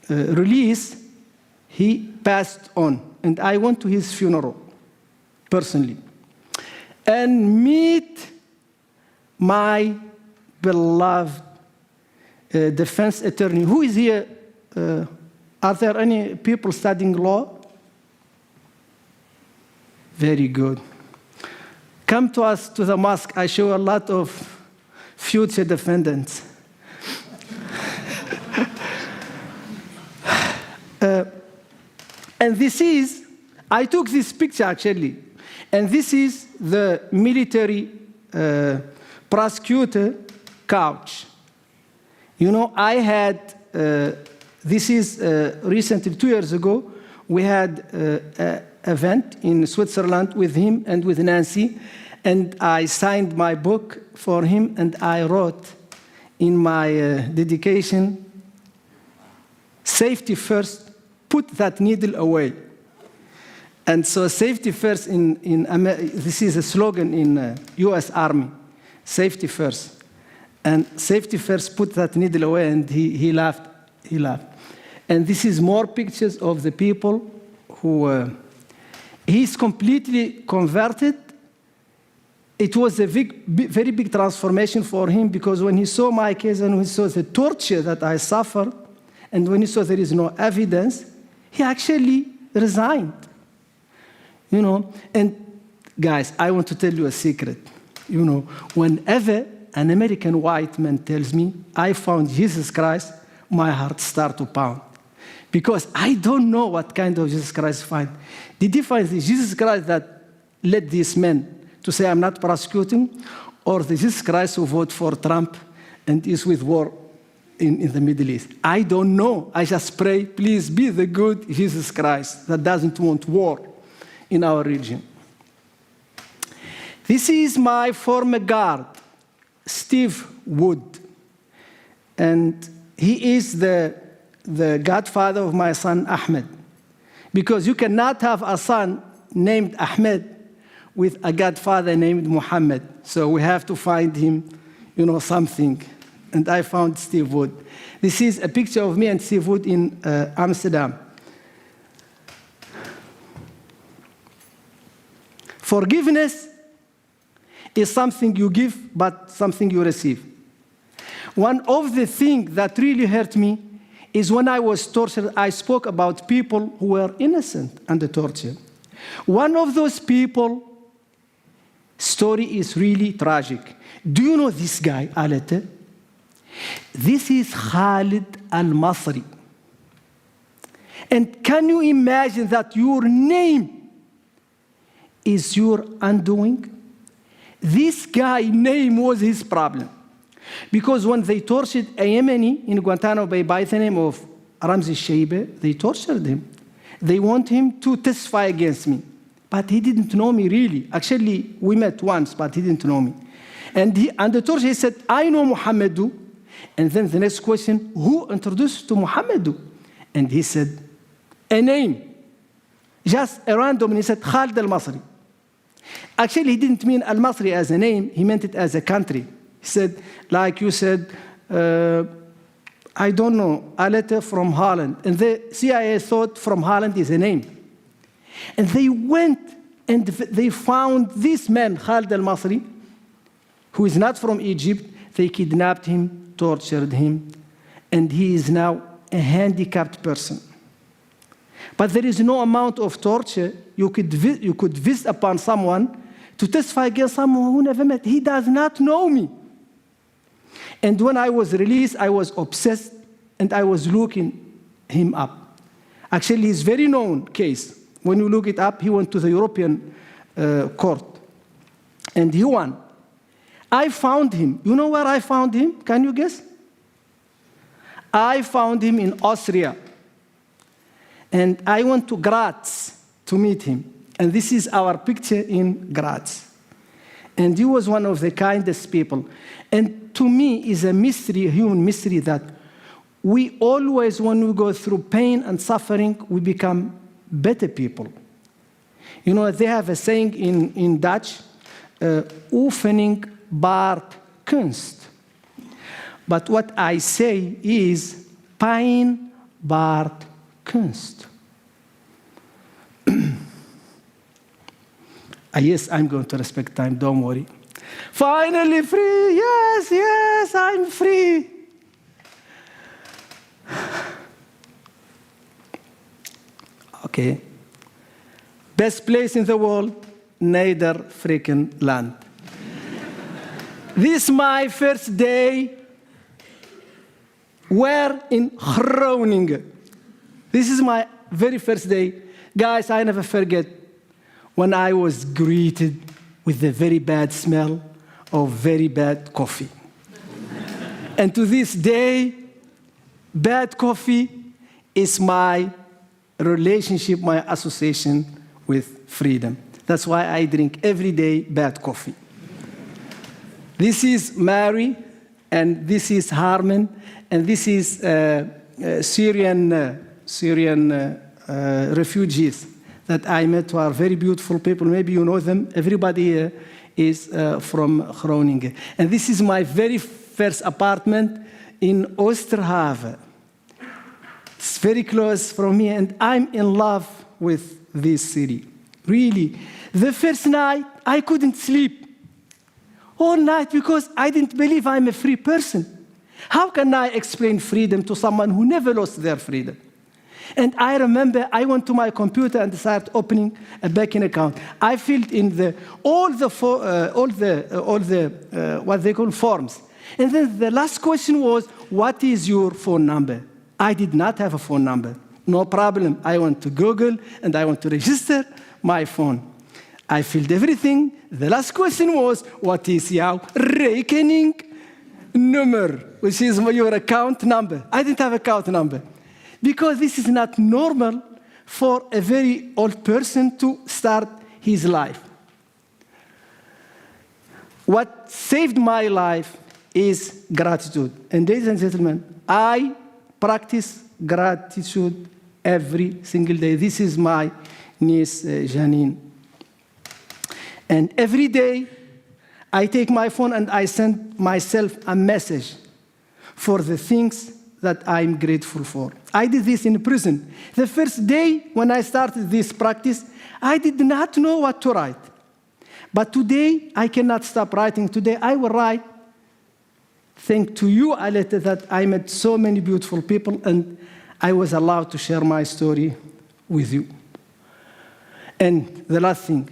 release, he passed on. And I went to his funeral, personally. And meet my beloved defense attorney. Who is here? Are there any people studying law? Very good. Come to us to the mosque. I show a lot of future defendants. And this is, I took this picture actually, and this is the military prosecutor couch. You know, I had, this is recently, 2 years ago, we had an event in Switzerland with him and with Nancy, and I signed my book for him, and I wrote in my dedication, safety first, put that needle away. And so safety first this is a slogan in US Army, safety first. And safety first, put that needle away, and he laughed, he laughed. And this is more pictures of the people who, he's completely converted. It was a very big transformation for him, because when he saw my case and when he saw the torture that I suffered, and when he saw there is no evidence, he actually resigned. You know, and guys, I want to tell you a secret. You know, whenever an American white man tells me, I found Jesus Christ, my heart starts to pound. Because I don't know what kind of Jesus Christ find. Did he find the Jesus Christ that led these men to say, I'm not prosecuting, or the Jesus Christ who voted for Trump and is with war in the Middle East? I don't know. I just pray, please be the good Jesus Christ that doesn't want war in our region. This is my former guard, Steve Wood. And he is the godfather of my son, Ahmed. Because you cannot have a son named Ahmed with a godfather named Muhammad. So we have to find him, you know, something. And I found Steve Wood. This is a picture of me and Steve Wood in Amsterdam. Forgiveness is something you give, but something you receive. One of the things that really hurt me is when I was tortured, I spoke about people who were innocent under torture. One of those people, story is really tragic. Do you know this guy, Alette? This is Khalid al-Masri. And can you imagine that your name is your undoing? This guy's name was his problem. Because when they tortured a Yemeni in Guantánamo Bay by the name of Ramzi Shaibe, they tortured him. They want him to testify against me. But he didn't know me really. Actually, we met once, but he didn't know me. And under torture, he said, I know Mohamedou. And then the next question, who introduced to Mohamedou? And he said, a name. just a random, and he said, Khalid al-Masri. Actually, he didn't mean al-Masri as a name, he meant it as a country. He said, like you said, I don't know, Alette from Holland. And the CIA thought from Holland is a name. And they went and they found this man, Khalid al-Masri, who is not from Egypt. They kidnapped him, tortured him, and he is now a handicapped person. But there is no amount of torture you could visit upon someone to testify against someone who never met. He does not know me. And when I was released, I was obsessed, and I was looking him up. Actually, it's a very known case. When you look it up, he went to the European court, and he won. I found him. You know where I found him? Can you guess? I found him in Austria. And I went to Graz to meet him. And this is our picture in Graz. And he was one of the kindest people. And to me, is a mystery, a human mystery, that we always, when we go through pain and suffering, we become better people. You know, they have a saying in Dutch, oefening baart kunst. But what I say is, pijn baart kunst. Yes, I'm going to respect time, don't worry. Finally free, yes, yes, I'm free. Okay. Best place in the world, neither freaking land. This is my first day. Where? In Groningen. This is my very first day. Guys, I never forget when I was greeted with the very bad smell of very bad coffee. And to this day, bad coffee is my relationship, my association with freedom. That's why I drink every day bad coffee. This is Mary, and this is Harman, and this is Syrian refugees that I met, who are very beautiful people. Maybe you know them. Everybody here is from Groningen. And this is my very first apartment in Oosterhaven. It's very close from me, and I'm in love with this city. Really. The first night, I couldn't sleep all night because I didn't believe I'm a free person. How can I explain freedom to someone who never lost their freedom? And I remember I went to my computer and started opening a banking account. I filled in all the what they call forms. And then the last question was, what is your phone number? I did not have a phone number. No problem. I went to Google and I went to register my phone. I filled everything. The last question was, what is your rekening number, which is your account number. I didn't have account number. Because this is not normal for a very old person to start his life. What saved my life is gratitude. And ladies and gentlemen, I practice gratitude every single day. This is my niece, Janine. And every day, I take my phone and I send myself a message for the things that I'm grateful for. I did this in prison. The first day when I started this practice, I did not know what to write. But today, I cannot stop writing. Today, I will write, thanks to you, Alette, that I met so many beautiful people and I was allowed to share my story with you. And the last thing,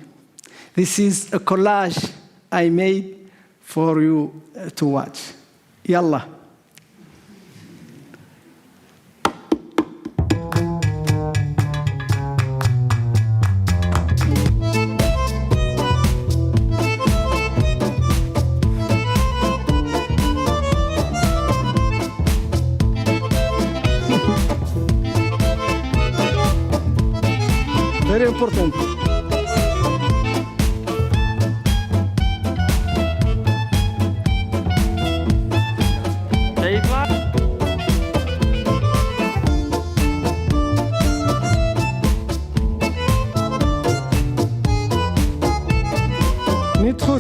this is a collage I made for you to watch. Yalla. Very important. me too.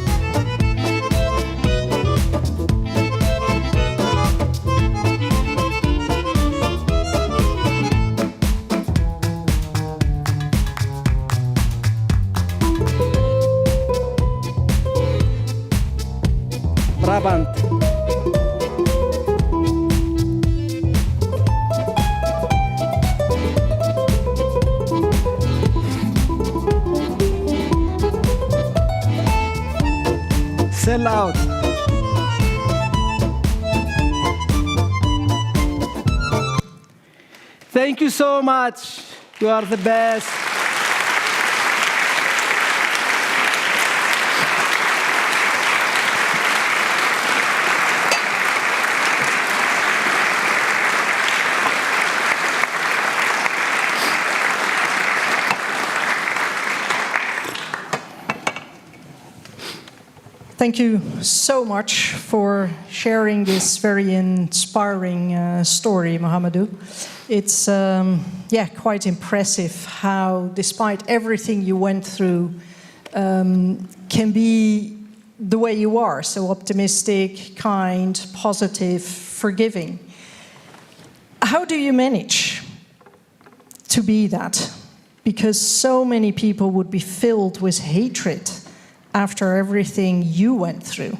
Brabant. Sell out. Thank you so much. You are the best. Thank you so much for sharing this very inspiring story, Mohamedou. It's quite impressive how, despite everything you went through, can be the way you are, so optimistic, kind, positive, forgiving. How do you manage to be that? Because so many people would be filled with hatred after everything you went through.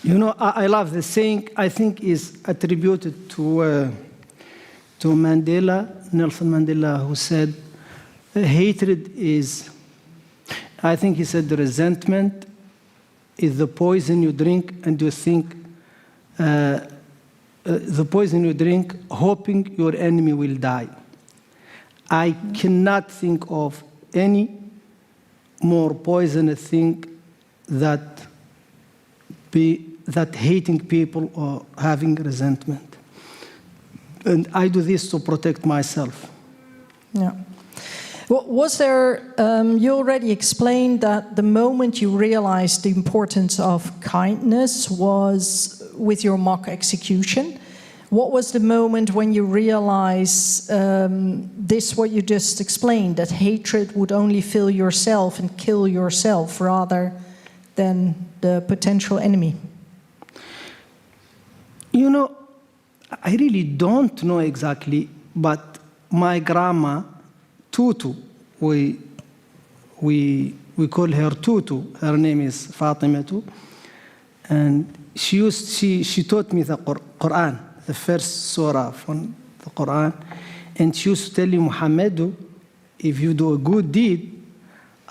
You know, I love the saying, I think is attributed to Mandela, Nelson Mandela, who said, hatred is, I think he said, the resentment is the poison you drink and you think, the poison you drink hoping your enemy will die. I cannot think of any more poisonous thing that hating people or having resentment. And I do this to protect myself. Yeah. Well, was there, you already explained that the moment you realized the importance of kindness was with your mock execution. What was the moment when you realized what you just explained, that hatred would only fill yourself and kill yourself rather than the potential enemy? You know, I really don't know exactly, but my grandma, Tutu, we call her Tutu. Her name is Fatimatu, and she taught me the Quran, the first surah from the Quran, and she used to tell me, Mohamedou, if you do a good deed,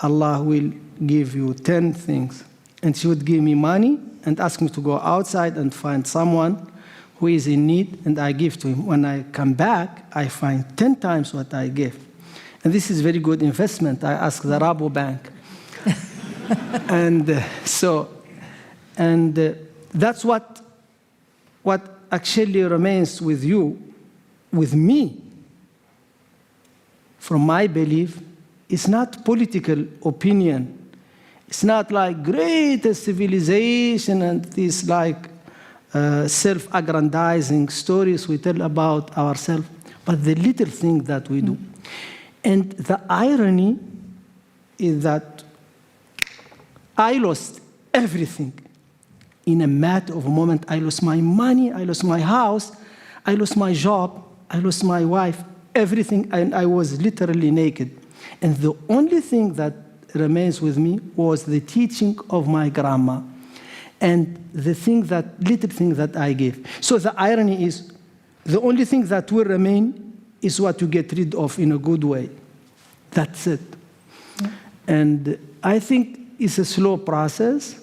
Allah will give you 10 things. And she would give me money and ask me to go outside and find someone who is in need, and I give to him. When I come back, I find 10 times what I gave. And this is very good investment. I asked the Rabo Bank. That's what actually remains with you, with me. From my belief, it's not political opinion. It's not like great civilization and these like self-aggrandizing stories we tell about ourselves, but the little thing that we do. And the irony is that I lost everything. In a matter of a moment, I lost my money, I lost my house, I lost my job, I lost my wife, everything, and I was literally naked. And the only thing that remains with me was the teaching of my grandma and the little thing that I gave. So the irony is, the only thing that will remain is what you get rid of in a good way. That's it. Yeah. And I think it's a slow process,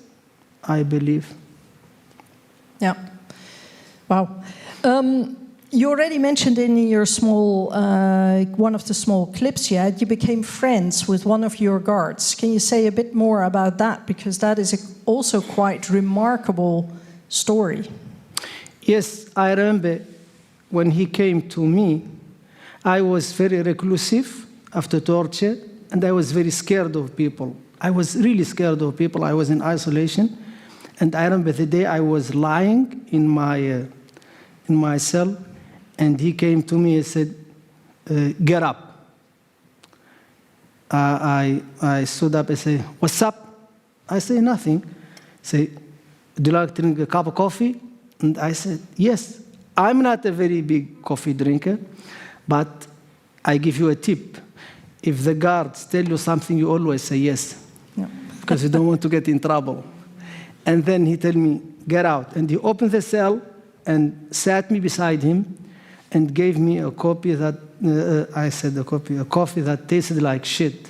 I believe. Yeah. Wow. You already mentioned in your small, one of the small clips you had, you became friends with one of your guards. Can you say a bit more about that? Because that is also quite remarkable story. Yes, I remember when he came to me, I was very reclusive after torture, and I was very scared of people. I was really scared of people. I was in isolation. And I remember the day I was lying in my cell, and he came to me and said, get up. I stood up and said, what's up? I say, nothing. Say, do you like to drink a cup of coffee? And I said, yes. I'm not a very big coffee drinker, but I give you a tip. If the guards tell you something, you always say yes, because you don't want to get in trouble. And then he told me, get out. And he opened the cell and sat me beside him and gave me a copy that, a coffee that tasted like shit.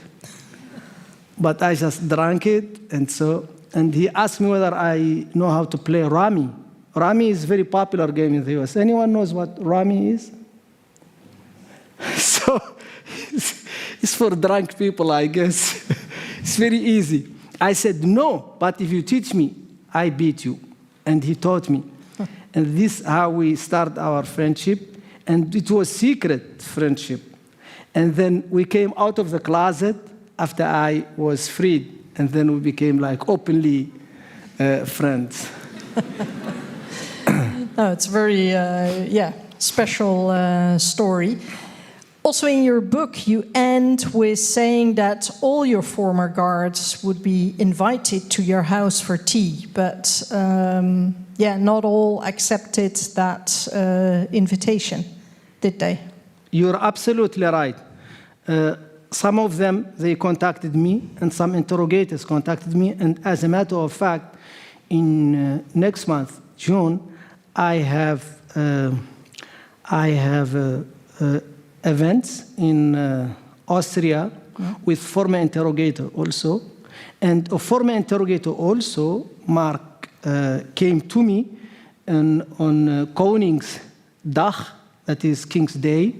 But I just drank it, and he asked me whether I know how to play Rummy. Rummy is a very popular game in the US. Anyone knows what Rummy is? So, it's for drunk people, I guess. It's very easy. I said, no, but if you teach me, I beat you. And he taught me. And this is how we start our friendship. And it was secret friendship. And then we came out of the closet after I was freed. And then we became like openly friends. No, it's a very, special story. Also in your book, you end with saying that all your former guards would be invited to your house for tea, but not all accepted that invitation, did they? You're absolutely right. Some of them, they contacted me, and some interrogators contacted me, and as a matter of fact, in next month, June, I have events in Austria with former interrogator also. And a former interrogator also, Mark, came to me on Koningsdag, that is King's Day,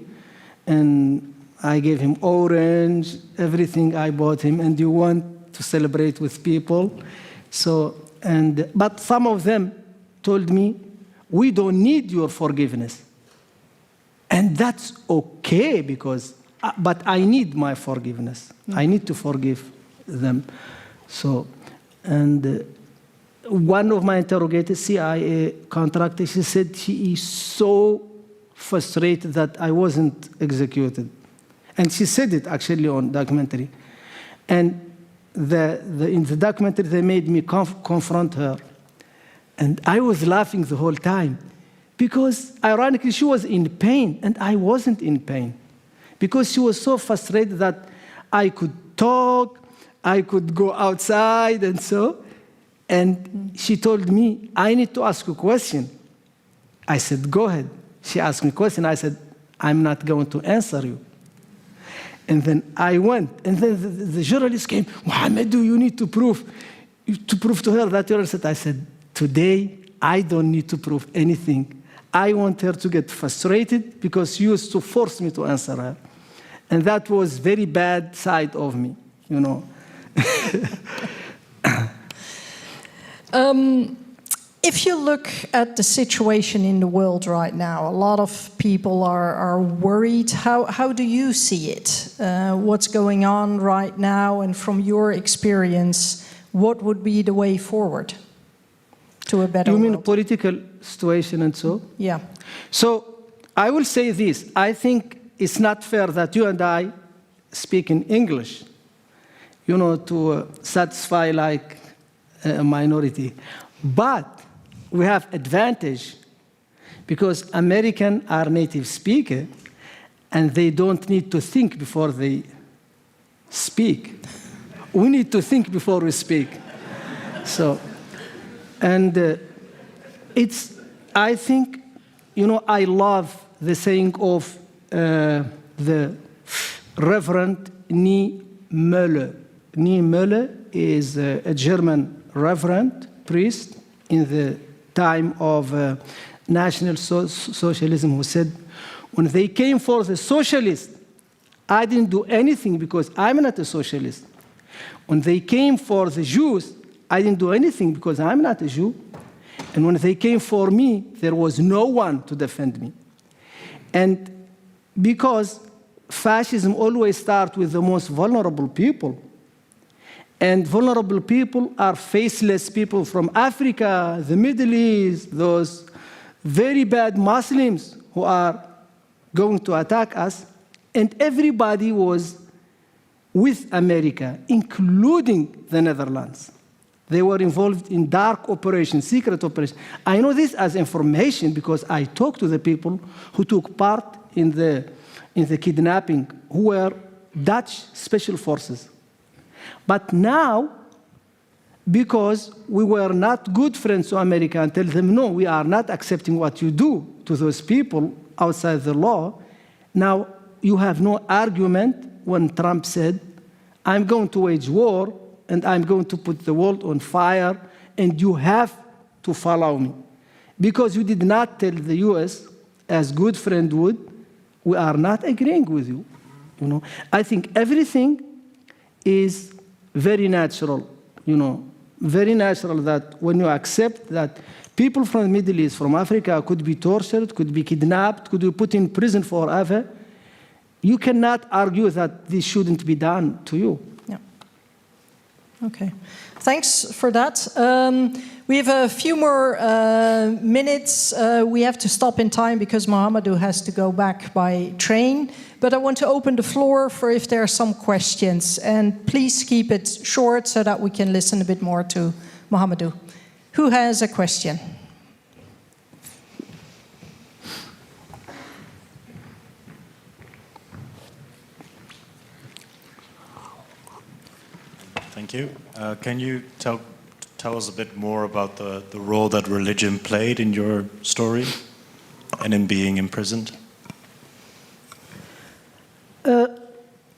and I gave him orange, everything I bought him, and you want to celebrate with people. But some of them told me, we don't need your forgiveness. And that's okay, but I need my forgiveness. I need to forgive them. One of my interrogators, CIA contractor, she said she is so frustrated that I wasn't executed. And she said it actually on documentary. And in the documentary, they made me confront her. And I was laughing the whole time. Because, ironically, she was in pain, and I wasn't in pain. Because she was so frustrated that I could talk, I could go outside, and so. And she told me, I need to ask you a question. I said, go ahead. She asked me a question. I said, I'm not going to answer you. And then I went. And then the journalist came, Mohamedou, you need to prove to her that you're innocent. I said, today, I don't need to prove anything. I want her to get frustrated because she used to force me to answer her. And that was very bad side of me, you know. If you look at the situation in the world right now, a lot of people are worried. How do you see it? What's going on right now? And from your experience, what would be the way forward to a better world? You mean political situation and so? Yeah. So I will say this. I think it's not fair that you and I speak in English, you know, to satisfy like a minority. But we have advantage because Americans are native speakers and they don't need to think before they speak. We need to think before we speak. I think, you know, I love the saying of the Reverend Niemöller. Niemöller is a German reverend priest in the time of National Socialism who said, when they came for the socialists, I didn't do anything because I'm not a socialist. When they came for the Jews, I didn't do anything because I'm not a Jew. And when they came for me, there was no one to defend me. And because fascism always starts with the most vulnerable people, and vulnerable people are faceless people from Africa, the Middle East, those very bad Muslims who are going to attack us, and everybody was with America, including the Netherlands. They were involved in dark operations, secret operations. I know this as information because I talked to the people who took part in the kidnapping, who were Dutch special forces. But now, because we were not good friends to America and tell them, no, we are not accepting what you do to those people outside the law, now you have no argument when Trump said, I'm going to wage war and I'm going to put the world on fire and you have to follow me. Because you did not tell the US, as good friend would, we are not agreeing with you. You know, I think everything is very natural, you know, very natural that when you accept that people from the Middle East, from Africa, could be tortured, could be kidnapped, could be put in prison forever, you cannot argue that this shouldn't be done to you. Yeah. Okay. Thanks for that. We have a few more minutes. We have to stop in time because Mohamedou has to go back by train. But I want to open the floor for if there are some questions. And please keep it short so that we can listen a bit more to Mohamedou. Who has a question? Thank you. Can you tell us a bit more about the role that religion played in your story and in being imprisoned?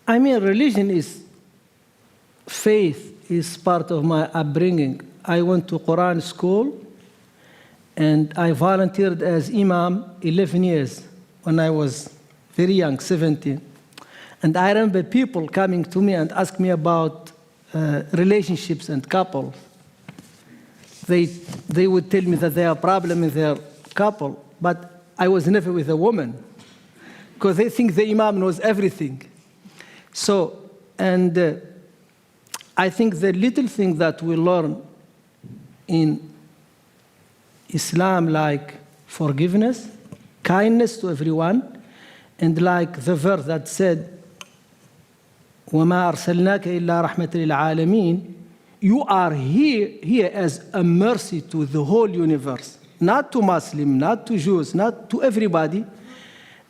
I mean, religion is faith, is part of my upbringing. I went to Quran school and I volunteered as imam 11 years when I was very young, 17. And I remember people coming to me and ask me about relationships and couples. They would tell me that they have a problem in their couple, but I was never with a woman because they think the imam knows everything. So, and I think the little thing that we learn in Islam, like forgiveness, kindness to everyone, and like the verse that said, وَمَا أَرْسَلْنَاكَ إِلَّا رَحْمَةً لِلْعَالَمِينَ, you are here as a mercy to the whole universe, not to Muslims, not to Jews, not to everybody.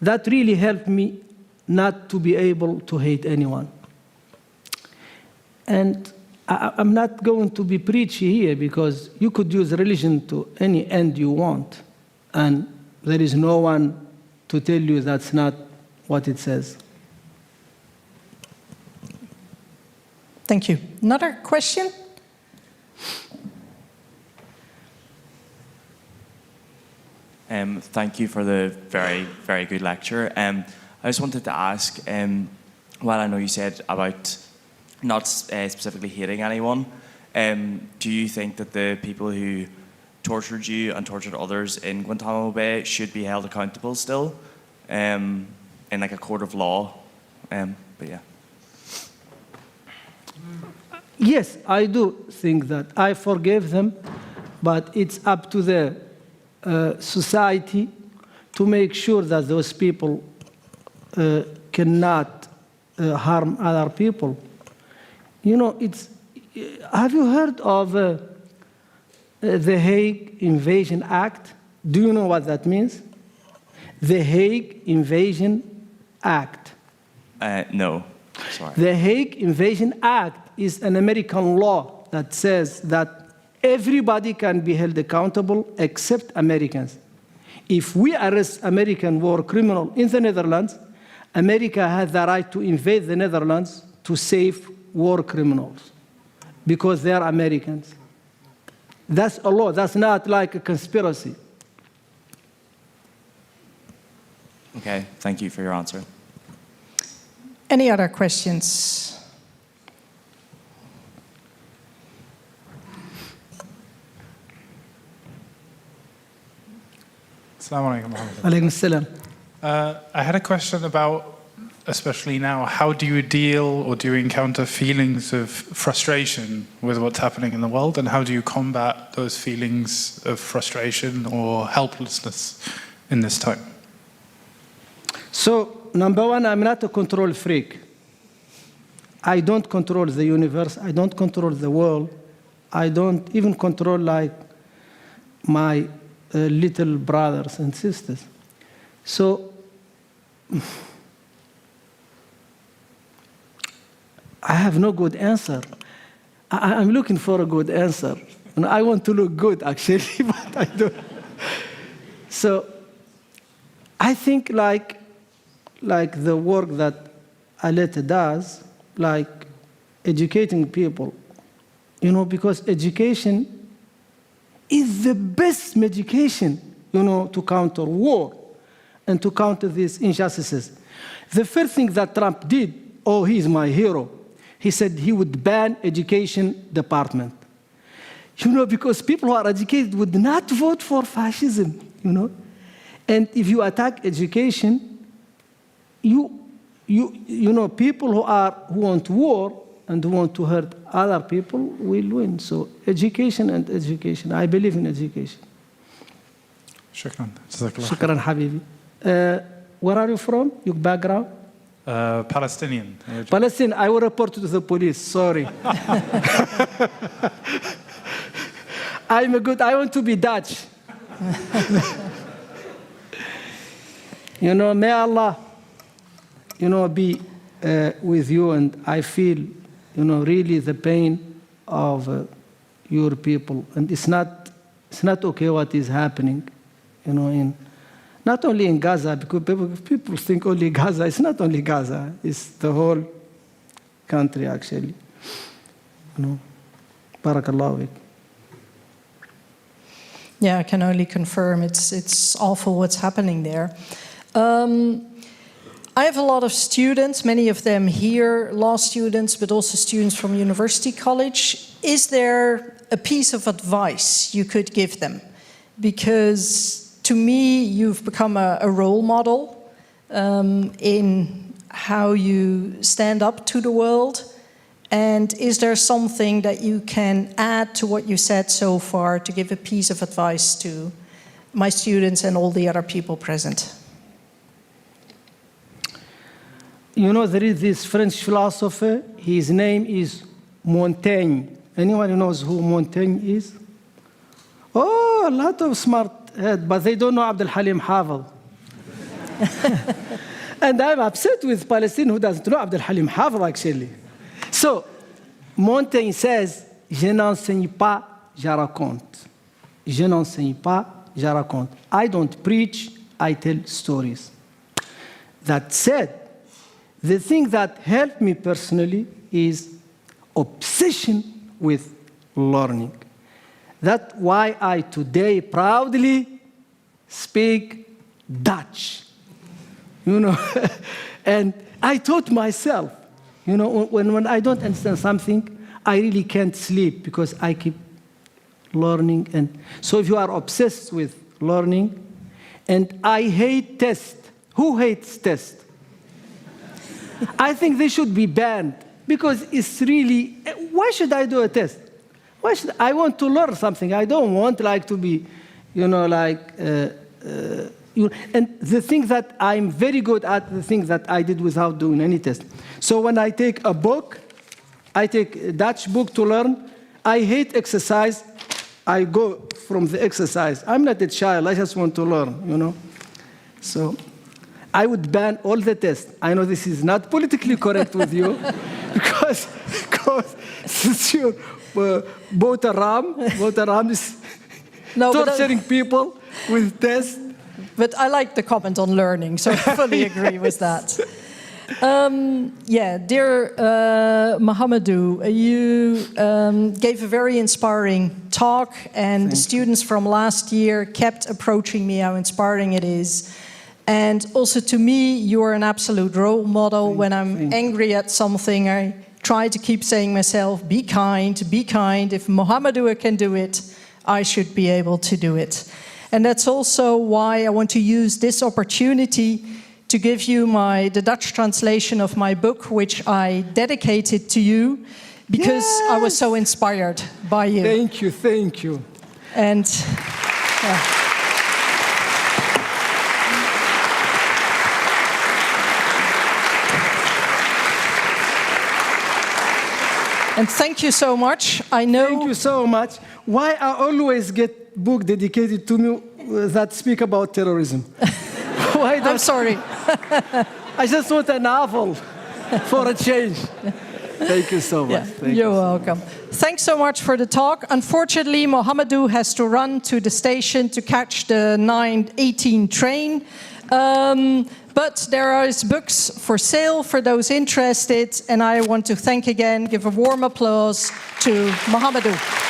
That really helped me not to be able to hate anyone. And I'm not going to be preachy here because you could use religion to any end you want, and there is no one to tell you that's not what it says. Thank you. Another question? Thank you for the very, very good lecture. I just wanted to ask, well, I know you said about not specifically hating anyone, do you think that the people who tortured you and tortured others in Guantánamo Bay should be held accountable still in like a court of law? But yeah. Yes, I do think that. I forgave them, but it's up to the society to make sure that those people cannot harm other people. You know, have you heard of the Hague Invasion Act? Do you know what that means? The Hague Invasion Act. No, sorry. The Hague Invasion Act is an American law that says that everybody can be held accountable except Americans. If we arrest American war criminal in the Netherlands, America has the right to invade the Netherlands to save war criminals because they are Americans. That's a law. That's not like a conspiracy. Okay, thank you for your answer. Any other questions? Assalamu alaikum, Mohammed. Alaykum salam. I had a question about, especially now, how do you deal or do you encounter feelings of frustration with what's happening in the world, and how do you combat those feelings of frustration or helplessness in this time? So, number one, I'm not a control freak. I don't control the universe. I don't control the world. I don't even control like my little brothers and sisters. So I have no good answer. I'm looking for a good answer. And I want to look good, actually, but I don't. So I think like the work that Alette does, like educating people, because education is the best medication, to counter war and to counter these injustices. The first thing that Trump did, he's my hero. He said he would ban education department. Because people who are educated would not vote for fascism, And if you attack education, people who want war and who want to hurt other people will win. So education and education. I believe in education. Shukran. Jazakallah. Shukran, Habibi. Where are you from? Your background? Palestinian. Palestine. I will report to the police. Sorry. I want to be Dutch. May Allah, be with you, and I feel, really the pain of your people, and it's not okay what is happening, not only in Gaza, because people think only Gaza. It's not only Gaza; it's the whole country, actually. Barakallahu fik. Yeah, I can only confirm it's awful what's happening there. I have a lot of students, many of them here, law students, but also students from university college. Is there a piece of advice you could give them? Because to me, you've become a role model in how you stand up to the world. And is there something that you can add to what you said so far to give a piece of advice to my students and all the other people present? There is this French philosopher. His name is Montaigne. Anyone who knows who Montaigne is? Oh, a lot of smart head, but they don't know Abdul Halim Hafiz. And I'm upset with Palestine who doesn't know Abdul Halim Hafiz, actually. So, Montaigne says, je n'enseigne pas, je raconte. Je n'enseigne pas, je raconte. I don't preach, I tell stories. That said, the thing that helped me personally is obsession with learning. That's why I today proudly speak Dutch. And I taught myself. When I don't understand something, I really can't sleep because I keep learning. And so if you are obsessed with learning, and I hate tests. Who hates tests? I think they should be banned because it's really, why should I do a test? I want to learn something. I don't want to be, and the thing that I'm very good at, the thing that I did without doing any test. So when I take a book, I take a Dutch book to learn. I hate exercise. I go from the exercise. I'm not a child. I just want to learn, So I would ban all the tests. I know this is not politically correct with you because since you bought a ram is torturing people with tests. But I like the comment on learning, so I fully agree with that. Dear Mohamedou, you gave a very inspiring talk, and the students from last year kept approaching me how inspiring it is. And also to me, you are an absolute role model. When I'm angry at something, I try to keep saying myself, be kind, be kind. If Mohamedou can do it, I should be able to do it. And that's also why I want to use this opportunity to give you the Dutch translation of my book, which I dedicated to you because I was so inspired by you. Thank you. And And thank you so much. I know. Thank you so much. Why I always get book dedicated to me that speak about terrorism? Why I'm sorry. I just want a novel for a change. Thank you so much. Yeah, Thank you're you. welcome. Thanks so much for the talk. Unfortunately, Mohamedou has to run to the station to catch the 9:18 train. But there are books for sale for those interested, and I want to thank again, give a warm applause to Mohamedou.